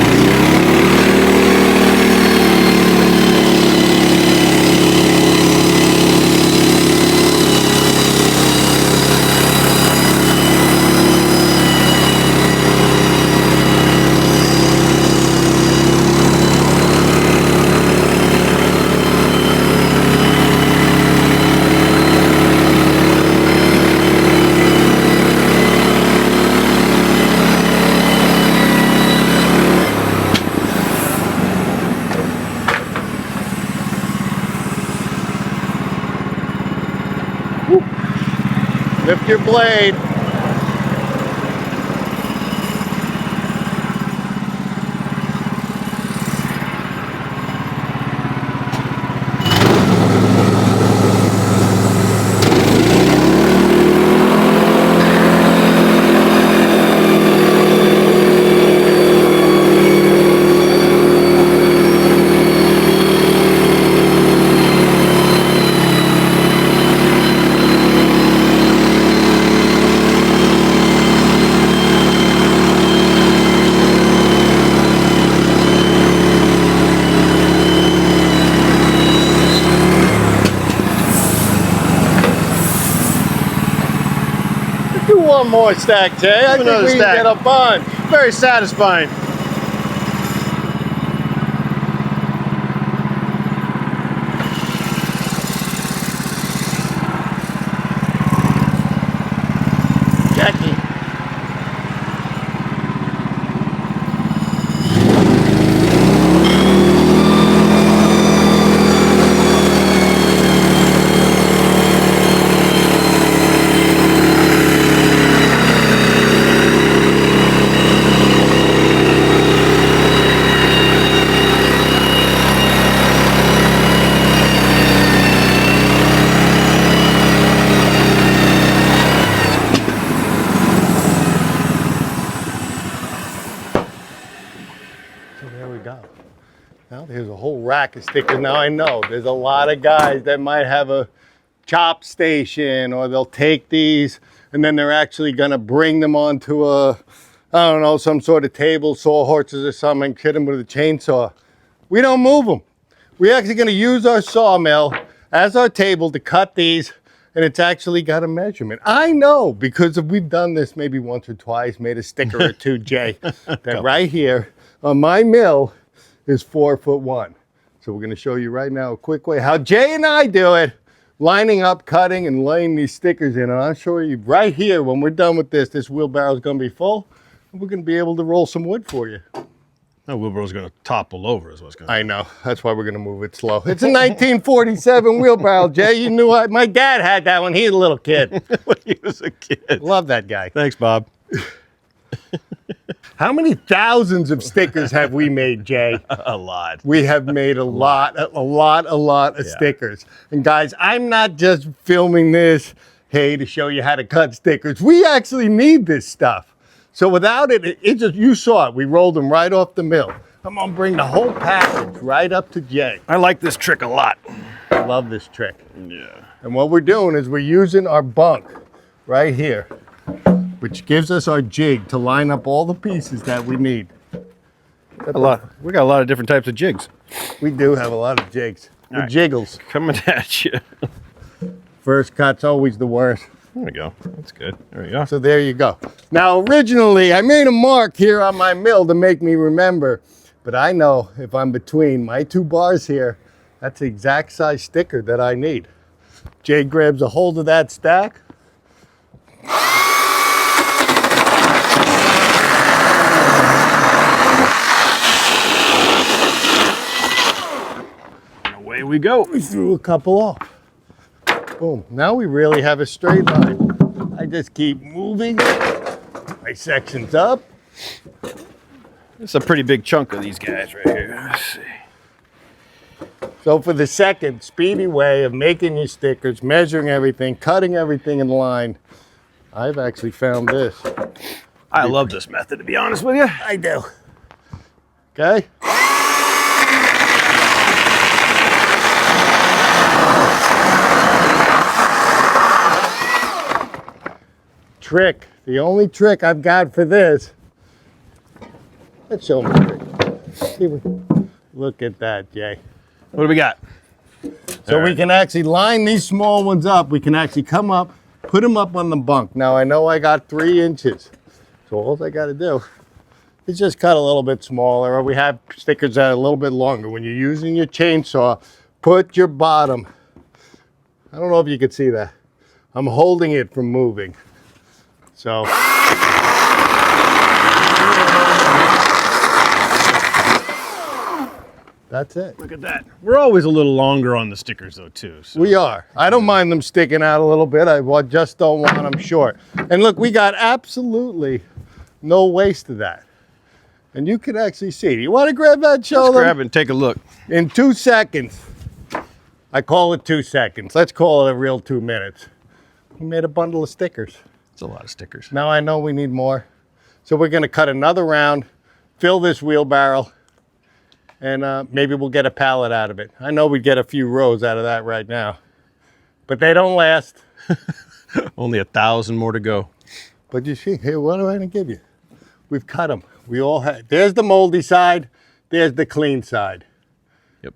Lift your blade. Do one more stack, Jay. I think another we can stack. get a bunch. Very satisfying. Jackie. So there we go. Now there's a whole rack of stickers. Now I know there's a lot of guys that might have a chop station, or they'll take these and then they're actually gonna bring them onto a I don't know, some sort of table, sawhorses or something, hit them with a chainsaw. We don't move them. We're actually going to use our sawmill as our table to cut these, and it's actually got a measurement. I know, because we've done this maybe once or twice, made a sticker or two, Jay, that right here on my mill is 4'1". So we're going to show you right now a quick way how Jay and I do it, lining up, cutting, and laying these stickers in. And I'll show you right here, when we're done with this wheelbarrow is going to be full, and we're going to be able to roll some wood for you. That wheelbarrow's going to topple over is what's going to I know. That's why we're going to move it slow. It's a 1947 wheelbarrow, Jay. You knew my dad had that when he was a little kid. when he was a kid. Love that guy. Thanks, Bob. How many thousands of stickers have we made, Jay? A lot. We have made a lot of stickers. And guys, I'm not just filming this, hey, to show you how to cut stickers. We actually need this stuff. So without it, you saw it. We rolled them right off the mill. I'm gonna bring the whole package right up to Jay. I like this trick a lot. I love this trick. Yeah. And what we're doing is we're using our bunk right here, which gives us our jig to line up all the pieces that we need. We got a lot of different types of jigs. We do have a lot of jigs. The jiggles. Coming at you. First cut's always the worst. There we go. That's good. There we go. So there you go. Now, originally, I made a mark here on my mill to make me remember, but I know if I'm between my two bars here, that's the exact size sticker that I need. Jay grabs a hold of that stack. And away we go. We threw a couple off. Boom. Now we really have a straight line. I just keep moving my sections up. It's a pretty big chunk of these guys right here. Let's see. So for the second speedy way of making your stickers, measuring everything, cutting everything in line, I've actually found this. I love this method, to be honest with you. I do. Okay? Trick. The only trick I've got for this. Let's show them. Look at that, Jay. What do we got? So we can actually line these small ones up. We can actually come up, put them up on the bunk. Now I know I got 3 inches. So all I got to do is just cut a little bit smaller, or we have stickers that are a little bit longer. When you're using your chainsaw, put your bottom. I don't know if you can see that. I'm holding it from moving. So that's it. Look at that. We're always a little longer on the stickers though too. So. We are. I don't mind them sticking out a little bit. I just don't want them short. And look, we got absolutely no waste of that. And you can actually see. Do you want to grab that, show them? Grab it and take a look. In 2 seconds. I call it 2 seconds. Let's call it a real 2 minutes. We made a bundle of stickers. It's a lot of stickers. Now I know we need more. So we're going to cut another round, fill this wheelbarrow, and maybe we'll get a pallet out of it. I know we'd get a few rows out of that right now, but they don't last. Only 1,000 more to go. But you see, here, what am I going to give you? We've cut them. We all have. There's the moldy side. There's the clean side. Yep.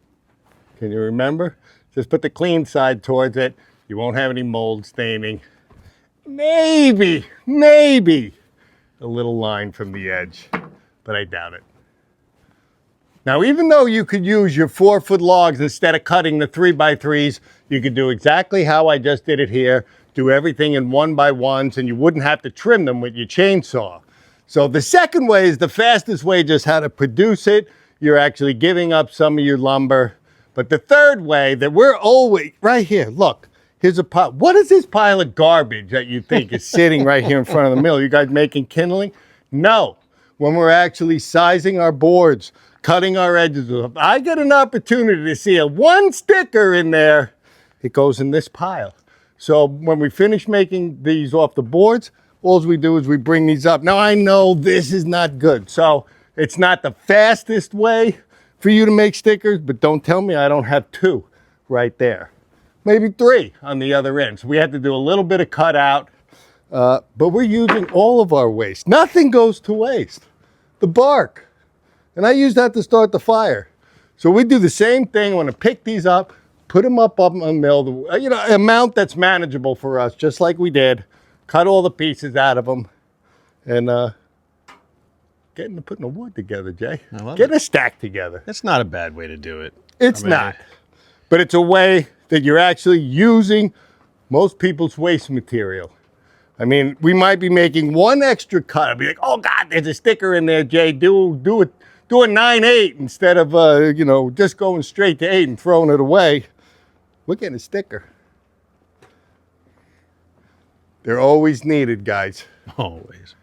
Can you remember? Just put the clean side towards it. You won't have any mold staining. Maybe a little line from the edge, but I doubt it. Now, even though you could use your 4-foot logs instead of cutting the 3x3s, you could do exactly how I just did it here, do everything in 1x1s, and you wouldn't have to trim them with your chainsaw. So the second way is the fastest way, just how to produce it. You're actually giving up some of your lumber. But the third way that we're always, right here, look. Here's a pile. What is this pile of garbage that you think is sitting right here in front of the mill? You guys making kindling? No. When we're actually sizing our boards, cutting our edges, if I get an opportunity to see one sticker in there, it goes in this pile. So when we finish making these off the boards, all we do is we bring these up. Now I know this is not good. So it's not the fastest way for you to make stickers, but don't tell me I don't have 2 right there. Maybe 3 on the other end. So we had to do a little bit of cutout. But we're using all of our waste. Nothing goes to waste. The bark. And I use that to start the fire. So we do the same thing. I want to pick these up, put them up on the mill, you know, amount that's manageable for us, just like we did. Cut all the pieces out of them. And getting to putting the wood together, Jay. Getting a stack together. It's not a bad way to do it. It's not. But it's a way that you're actually using most people's waste material. I mean, we might be making one extra cut. I'll be like, oh God, there's a sticker in there, Jay. Do a 9/8 instead of you know, just going straight to 8 and throwing it away. We're getting a sticker. They're always needed, guys. Always.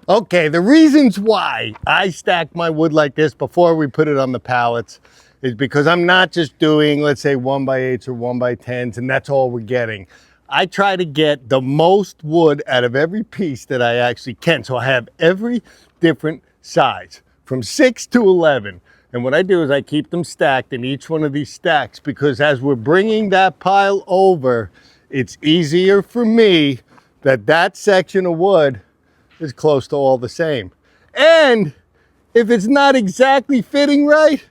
Okay, the reasons why I stack my wood like this before we put it on the pallets is because I'm not just doing, let's say, 1x8s or 1x10s, and that's all we're getting. I try to get the most wood out of every piece that I actually can. So I have every different size, from 6 to 11. And what I do is I keep them stacked in each one of these stacks, because as we're bringing that pile over, it's easier for me that that section of wood is close to all the same. And if it's not exactly fitting right,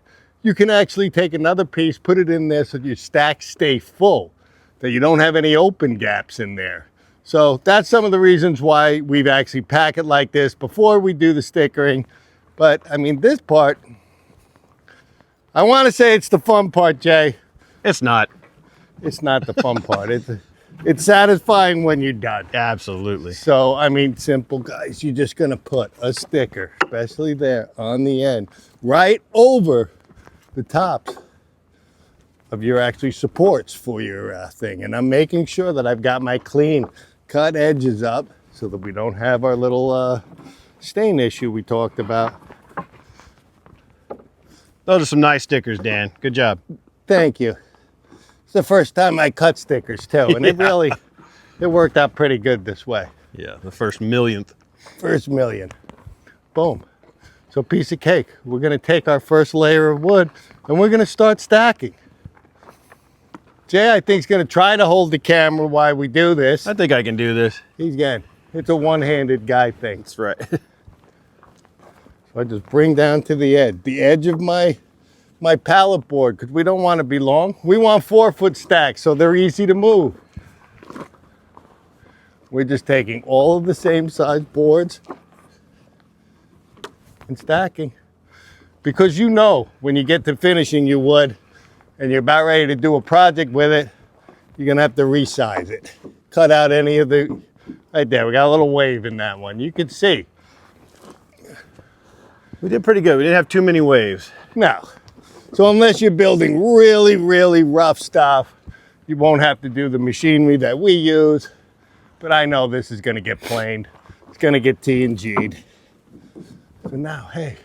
you can actually take another piece, put it in there so your stacks stay full, that you don't have any open gaps in there. So that's some of the reasons why we've actually packed it like this before we do the stickering. But I mean, this part, I want to say it's the fun part, Jay. It's not. It's not the fun part. It's satisfying when you're done. Absolutely. So, I mean, simple, guys. You're just going to put a sticker, especially there on the end, right over the tops of your actually supports for your thing. And I'm making sure that I've got my clean cut edges up so that we don't have our little stain issue we talked about. Those are some nice stickers, Dan. Good job. Thank you. It's the first time I cut stickers too, and it worked out pretty good this way. Yeah, the first millionth. First million. Boom. So piece of cake. We're gonna take our first layer of wood and we're gonna start stacking. Jay, I think, is gonna try to hold the camera while we do this. I think I can do this. He's getting, it's a one-handed guy thing. That's right. So I just bring down to the edge of my pallet board, because we don't want to be long. We want 4-foot stacks, so they're easy to move. We're just taking all of the same size boards and stacking. Because you know, when you get to finishing your wood and you're about ready to do a project with it, you're gonna have to resize it. Cut out any of the, right there, we got a little wave in that one. You can see. We did pretty good. We didn't have too many waves. No. So unless you're building really, really rough stuff, you won't have to do the machinery that we use. But I know this is gonna get planed. It's gonna get T&G'd. So now, hey,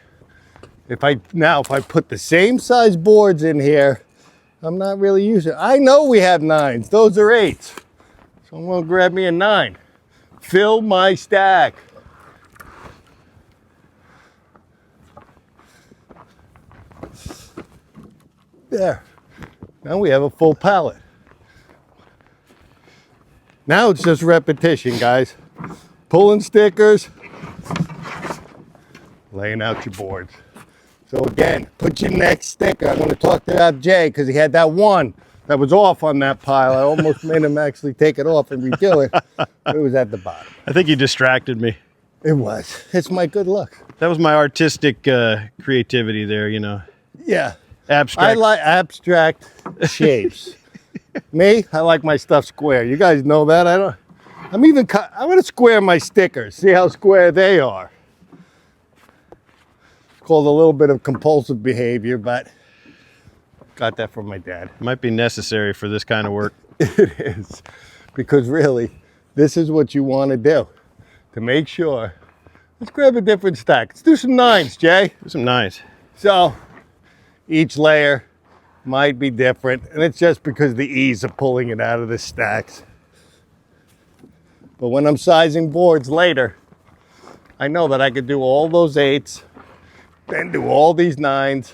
if I put the same size boards in here, I'm not really using, I know we have 9s, those are 8s. So I'm gonna grab me a 9. Fill my stack. There. Now we have a full pallet. Now it's just repetition, guys. Pulling stickers, laying out your boards. So again, put your next sticker. I'm going to talk to Jay, because he had that one that was off on that pile. I almost made him actually take it off and redo it. But it was at the bottom. I think you distracted me. It was. It's my good luck. That was my artistic creativity there, you know. Yeah. Abstract. I like abstract shapes. Me, I like my stuff square. You guys know that. I'm going to square my stickers. See how square they are. It's called a little bit of compulsive behavior, but got that from my dad. Might be necessary for this kind of work. It is, because really, this is what you want to do to make sure. Let's grab a different stack. Let's do some 9s, Jay. Do some nice. So each layer might be different, and it's just because of the ease of pulling it out of the stacks. But when I'm sizing boards later, I know that I could do all those 8s, then do all these 9s,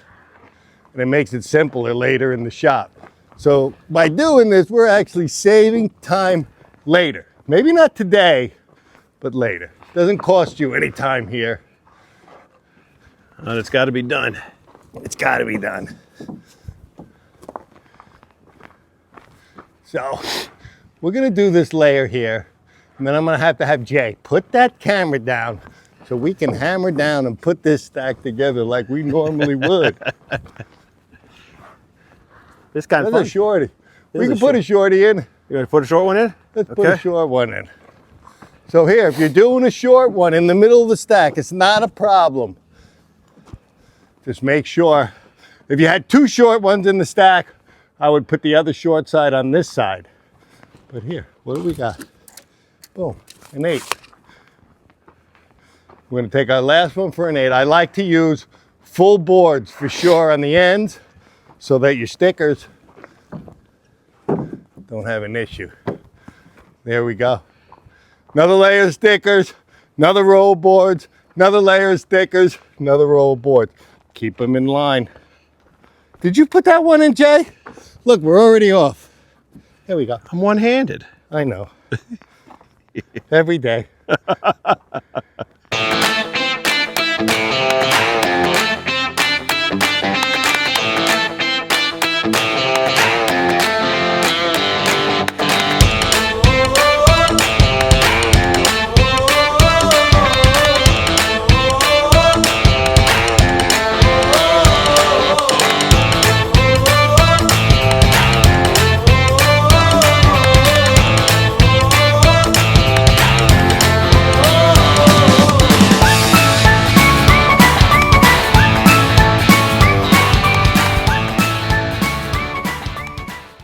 and it makes it simpler later in the shop. So by doing this, we're actually saving time later. Maybe not today, but later. Doesn't cost you any time here. And it's got to be done. It's got to be done. So we're going to do this layer here, and then I'm going to have Jay put that camera down so we can hammer down and put this stack together like we normally would. This kind of That's fun. a shorty. We is can a put a shorty in. You want to put a short one in? Let's put a short one in. So here, if you're doing a short one in the middle of the stack, it's not a problem. Just make sure, if you had 2 short ones in the stack, I would put the other short side on this side. But here, what do we got? Boom, an 8. We're gonna take our last one for an 8. I like to use full boards for sure on the ends so that your stickers don't have an issue. There we go. Another layer of stickers, another row of boards, another layer of stickers, another row of boards. Keep them in line. Did you put that one in, Jay? Look, we're already off. There we go. I'm one-handed. I know. Every day.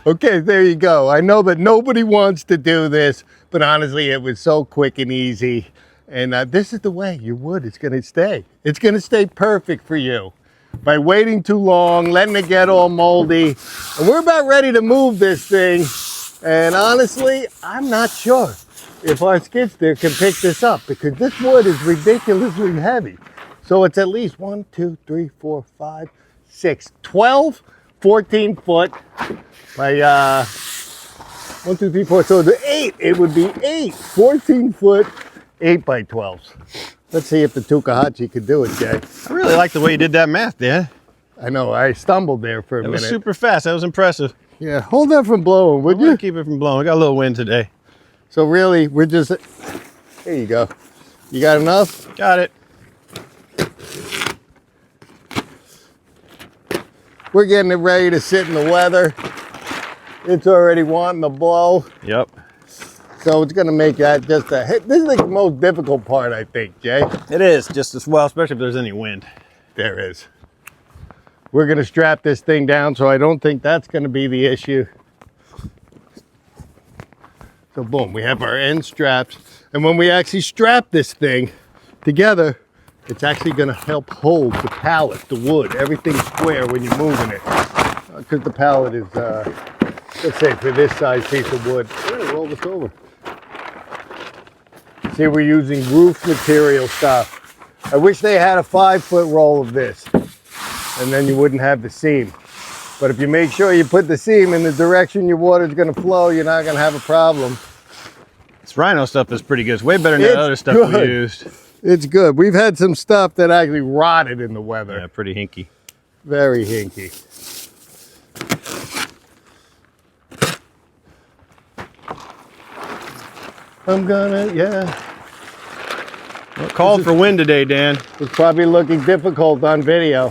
Okay, there you go. I know that nobody wants to do this, but honestly, it was so quick and easy. And this is the way your wood is gonna stay. It's gonna stay perfect for you. By waiting too long, letting it get all moldy. And we're about ready to move this thing. And honestly, I'm not sure if our skid steer can pick this up because this wood is ridiculously heavy. So it's at least 1, 2, 3, 4, 5, 6, 12, 14 foot. By 1, 2, 3, 4, so the 8, it would be 8, 14 foot, 8 by 12s. Let's see if the Tukahachi could do it, Jay. I really like the way you did that math, Dan. I know, I stumbled there for a That minute. was super fast. That was impressive. Yeah, hold that from blowing, would you? Keep it from blowing. We got a little wind today. So really, we're just, there you go. You got enough? Got it. We're getting it ready to sit in the weather. It's already wanting to blow. Yep. So it's gonna make that just a hit. This is like the most difficult part, I think, Jay. It is, just as well, especially if there's any wind. There is. We're gonna strap this thing down, so I don't think that's gonna be the issue. So boom, we have our end straps. And when we actually strap this thing together, it's actually gonna help hold the pallet, the wood, everything square when you're moving it. Because the pallet is, let's say for this size piece of wood, we're gonna roll this over. See, we're using roof material stuff. I wish they had a 5-foot roll of this, and then you wouldn't have the seam. But if you make sure you put the seam in the direction your water's gonna flow, you're not gonna have a problem. This Rhino stuff is pretty good. It's way better than that other stuff we used. It's good. We've had some stuff that actually rotted in the weather. Yeah, pretty hinky. Very hinky. I'm gonna, yeah. Well, called for wind today, Dan. It's probably looking difficult on video.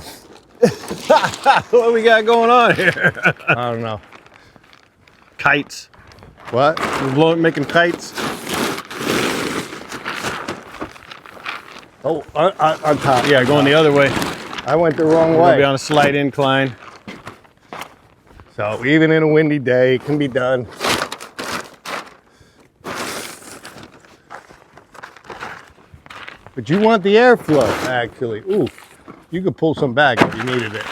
What we got going on here? I don't know. Kites. What? We're blowing, making kites. Oh, on top. Yeah, going the other way. I went the wrong We're gonna be way. on a slight incline. So even in a windy day, it can be done. But you want the airflow, actually. Ooh, you could pull some back if you needed it.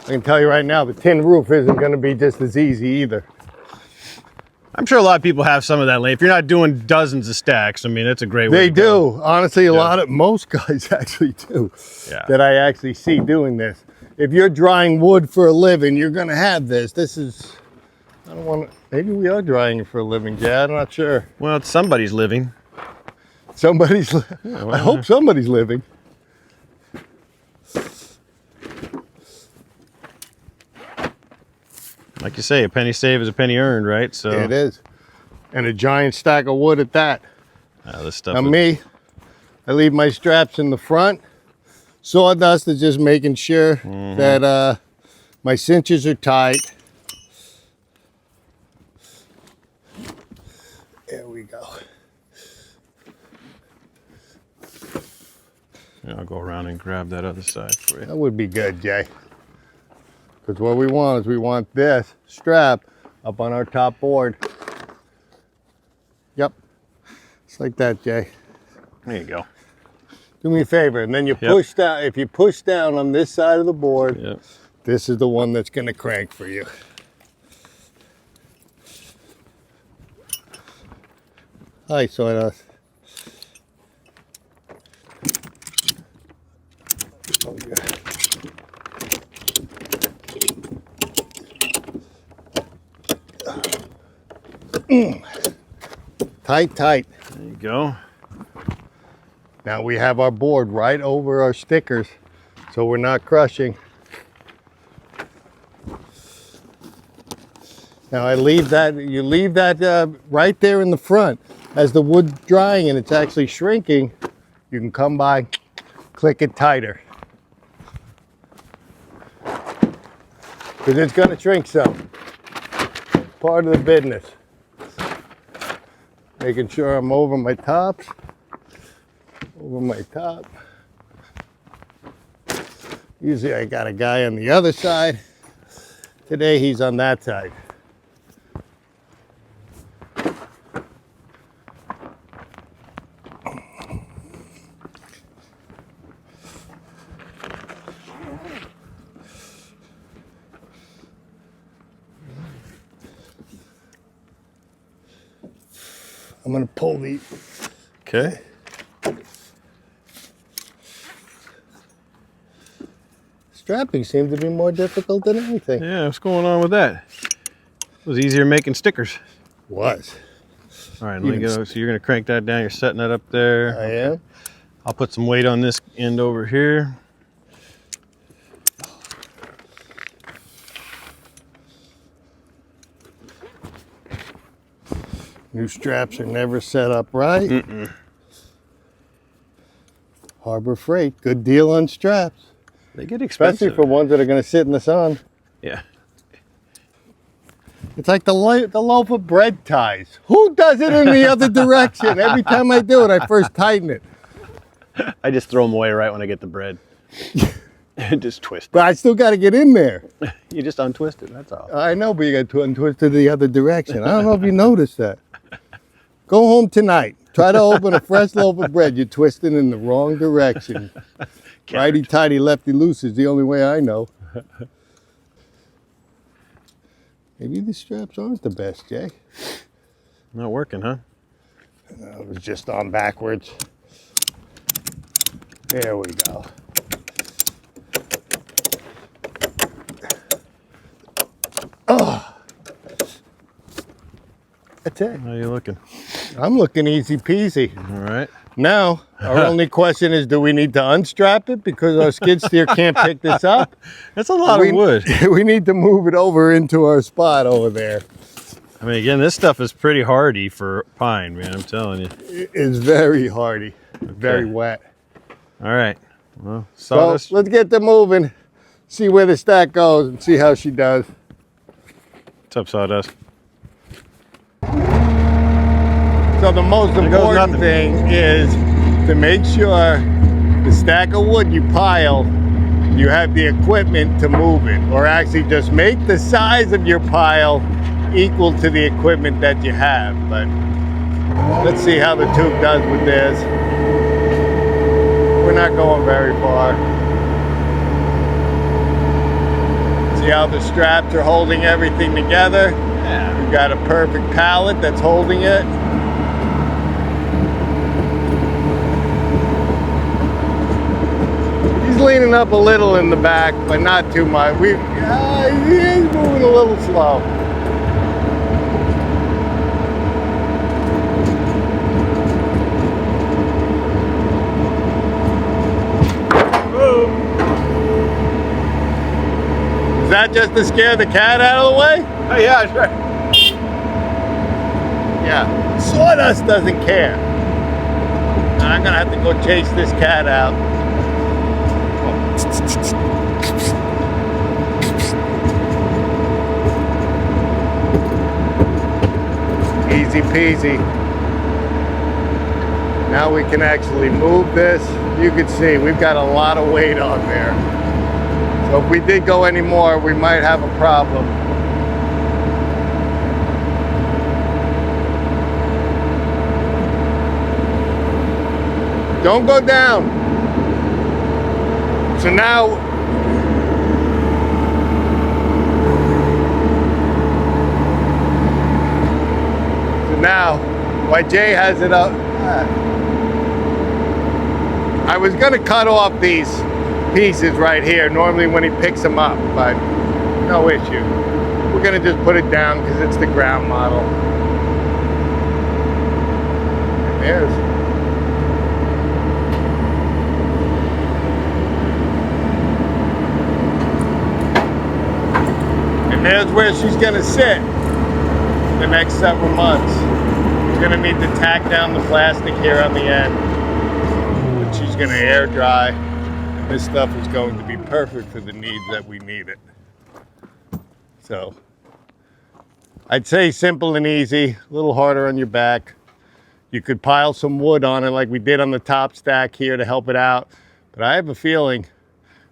I can tell you right now, the tin roof isn't going to be just as easy either. I'm sure a lot of people have some of that. If you're not doing dozens of stacks, I mean, that's a great way They to go. do. Honestly, most guys actually do. Yeah. That I actually see doing this. if you're drying wood for a living, you're gonna have this. This is, I don't want to, maybe we are drying it for a living, Jay. I'm not sure. Well, it's somebody's living. Somebody's, well, I hope somebody's living. Like you say, a penny saved is a penny earned, right? So It is. And a giant stack of wood at that. this stuff. Now me, I leave my straps in the front. Sawdust is just making sure that my cinches are tight. There we go. Yeah, I'll go around and grab that other side for you. That would be good, Jay. Because what we want is we want this strap up on our top board. Yep. It's like that, Jay. There you go. Do me a favor, and then you push down. If you push down on this side of the board, Yep. this is the one that's going to crank for you. Hi, Sawdust. Oh, yeah. Tight, tight. There you go. Now we have our board right over our stickers, so we're not crushing. Now I leave that, you leave that right there in the front. As the wood's drying and it's actually shrinking, you can come by, click it tighter. Because it's going to shrink some. Part of the business. Making sure I'm over my tops. Over my top. Usually I got a guy on the other side. Today he's on that side. I'm gonna pull the Okay. strapping seemed to be more difficult than anything. Yeah, what's going on with that? It was easier making stickers. Was. All right, let me go. So you're gonna crank that down. You're setting that up there. I am. I'll put some weight on this end over here. New straps are never set up right. Mm-mm. Harbor Freight, good deal on straps. They get expensive. Especially for ones that are gonna sit in the sun. Yeah. It's like the loaf of bread ties. Who does it in the other direction? Every time I do it, I first tighten it. I just throw them away right when I get the bread. Just twist But I still got to get in there. it. You just untwist it, that's all. I know, but you got to untwist it the other direction. I don't know if you noticed that. Go home tonight. Try to open a fresh loaf of bread. You're twisting in the wrong direction. Righty-tighty, lefty-loose is the only way I know. Maybe the straps aren't the best, Jay. Not working, huh? No, it was just on backwards. There we go. Oh, that's it. How you looking? I'm looking easy peasy. All right. Now, our only question is, do we need to unstrap it because our skid steer can't pick this up? That's a lot of wood. We need to move it over into our spot over there. I mean, again, this stuff is pretty hardy for pine, man. I'm telling you. It's very hardy, very wet. All right. Well, So sawdust. let's get to moving, see where the stack goes, and see how she does. What's up, sawdust? So the most There goes important nothing. thing is to make sure the stack of wood you pile, you have the equipment to move it, or actually just make the size of your pile equal to the equipment that you have. But let's see how the tube does with this. We're not going very far. See how the straps are holding everything together? Yeah. We've got a perfect pallet that's holding it. These cleaning up a little in the back, but not too much. He's moving a little slow. Is that just to scare the cat out of the way? Oh yeah, sure. Yeah. Sawdust doesn't care. Now I'm gonna have to go chase this cat out. Easy peasy. Now we can actually move this. You can see we've got a lot of weight on there. So if we did go any more, we might have a problem. Don't go down. So now, while Jay has it up, I was gonna cut off these pieces right here, normally when he picks them up, but no issue. We're gonna just put it down because it's the ground model. And there's where she's gonna sit the next several months. She's gonna need to tack down the plastic here on the end, but she's gonna air dry. And this stuff is going to be perfect for the needs that we need it. So I'd say simple and easy, a little harder on your back. You could pile some wood on it like we did on the top stack here to help it out. But I have a feeling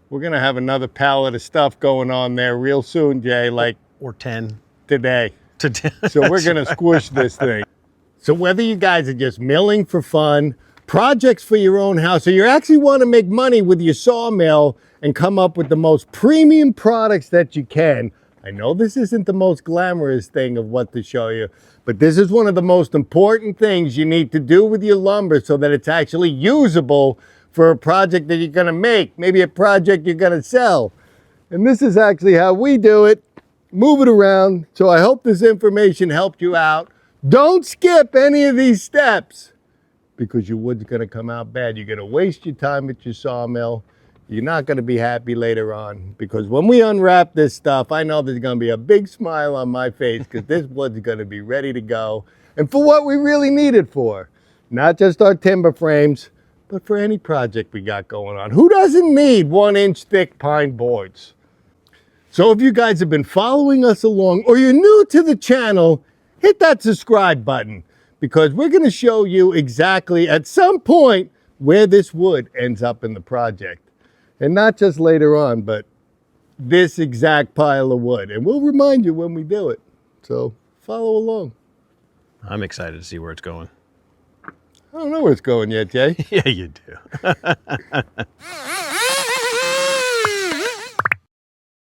we're gonna have another pallet of stuff going on there real soon, Jay, like Or 10. today. Today. So we're gonna squish this thing. So whether you guys are just milling for fun, projects for your own house, or you actually want to make money with your sawmill and come up with the most premium products that you can, I know this isn't the most glamorous thing of what to show you, but this is one of the most important things you need to do with your lumber so that it's actually usable for a project that you're going to make, maybe a project you're going to sell. And this is actually how we do it. Move it around. So I hope this information helped you out. Don't skip any of these steps because your wood's going to come out bad. You're going to waste your time at your sawmill. You're not going to be happy later on because when we unwrap this stuff, I know there's going to be a big smile on my face because this wood's going to be ready to go. And for what we really need it for. Not just our timber frames, but for any project we got going on. Who doesn't need 1-inch thick pine boards? So if you guys have been following us along or you're new to the channel, hit that subscribe button because we're going to show you exactly at some point where this wood ends up in the project. And not just later on, but this exact pile of wood. And we'll remind you when we do it. So follow along. I'm excited to see where it's going. I don't know where it's going yet, Jay. Yeah, you do.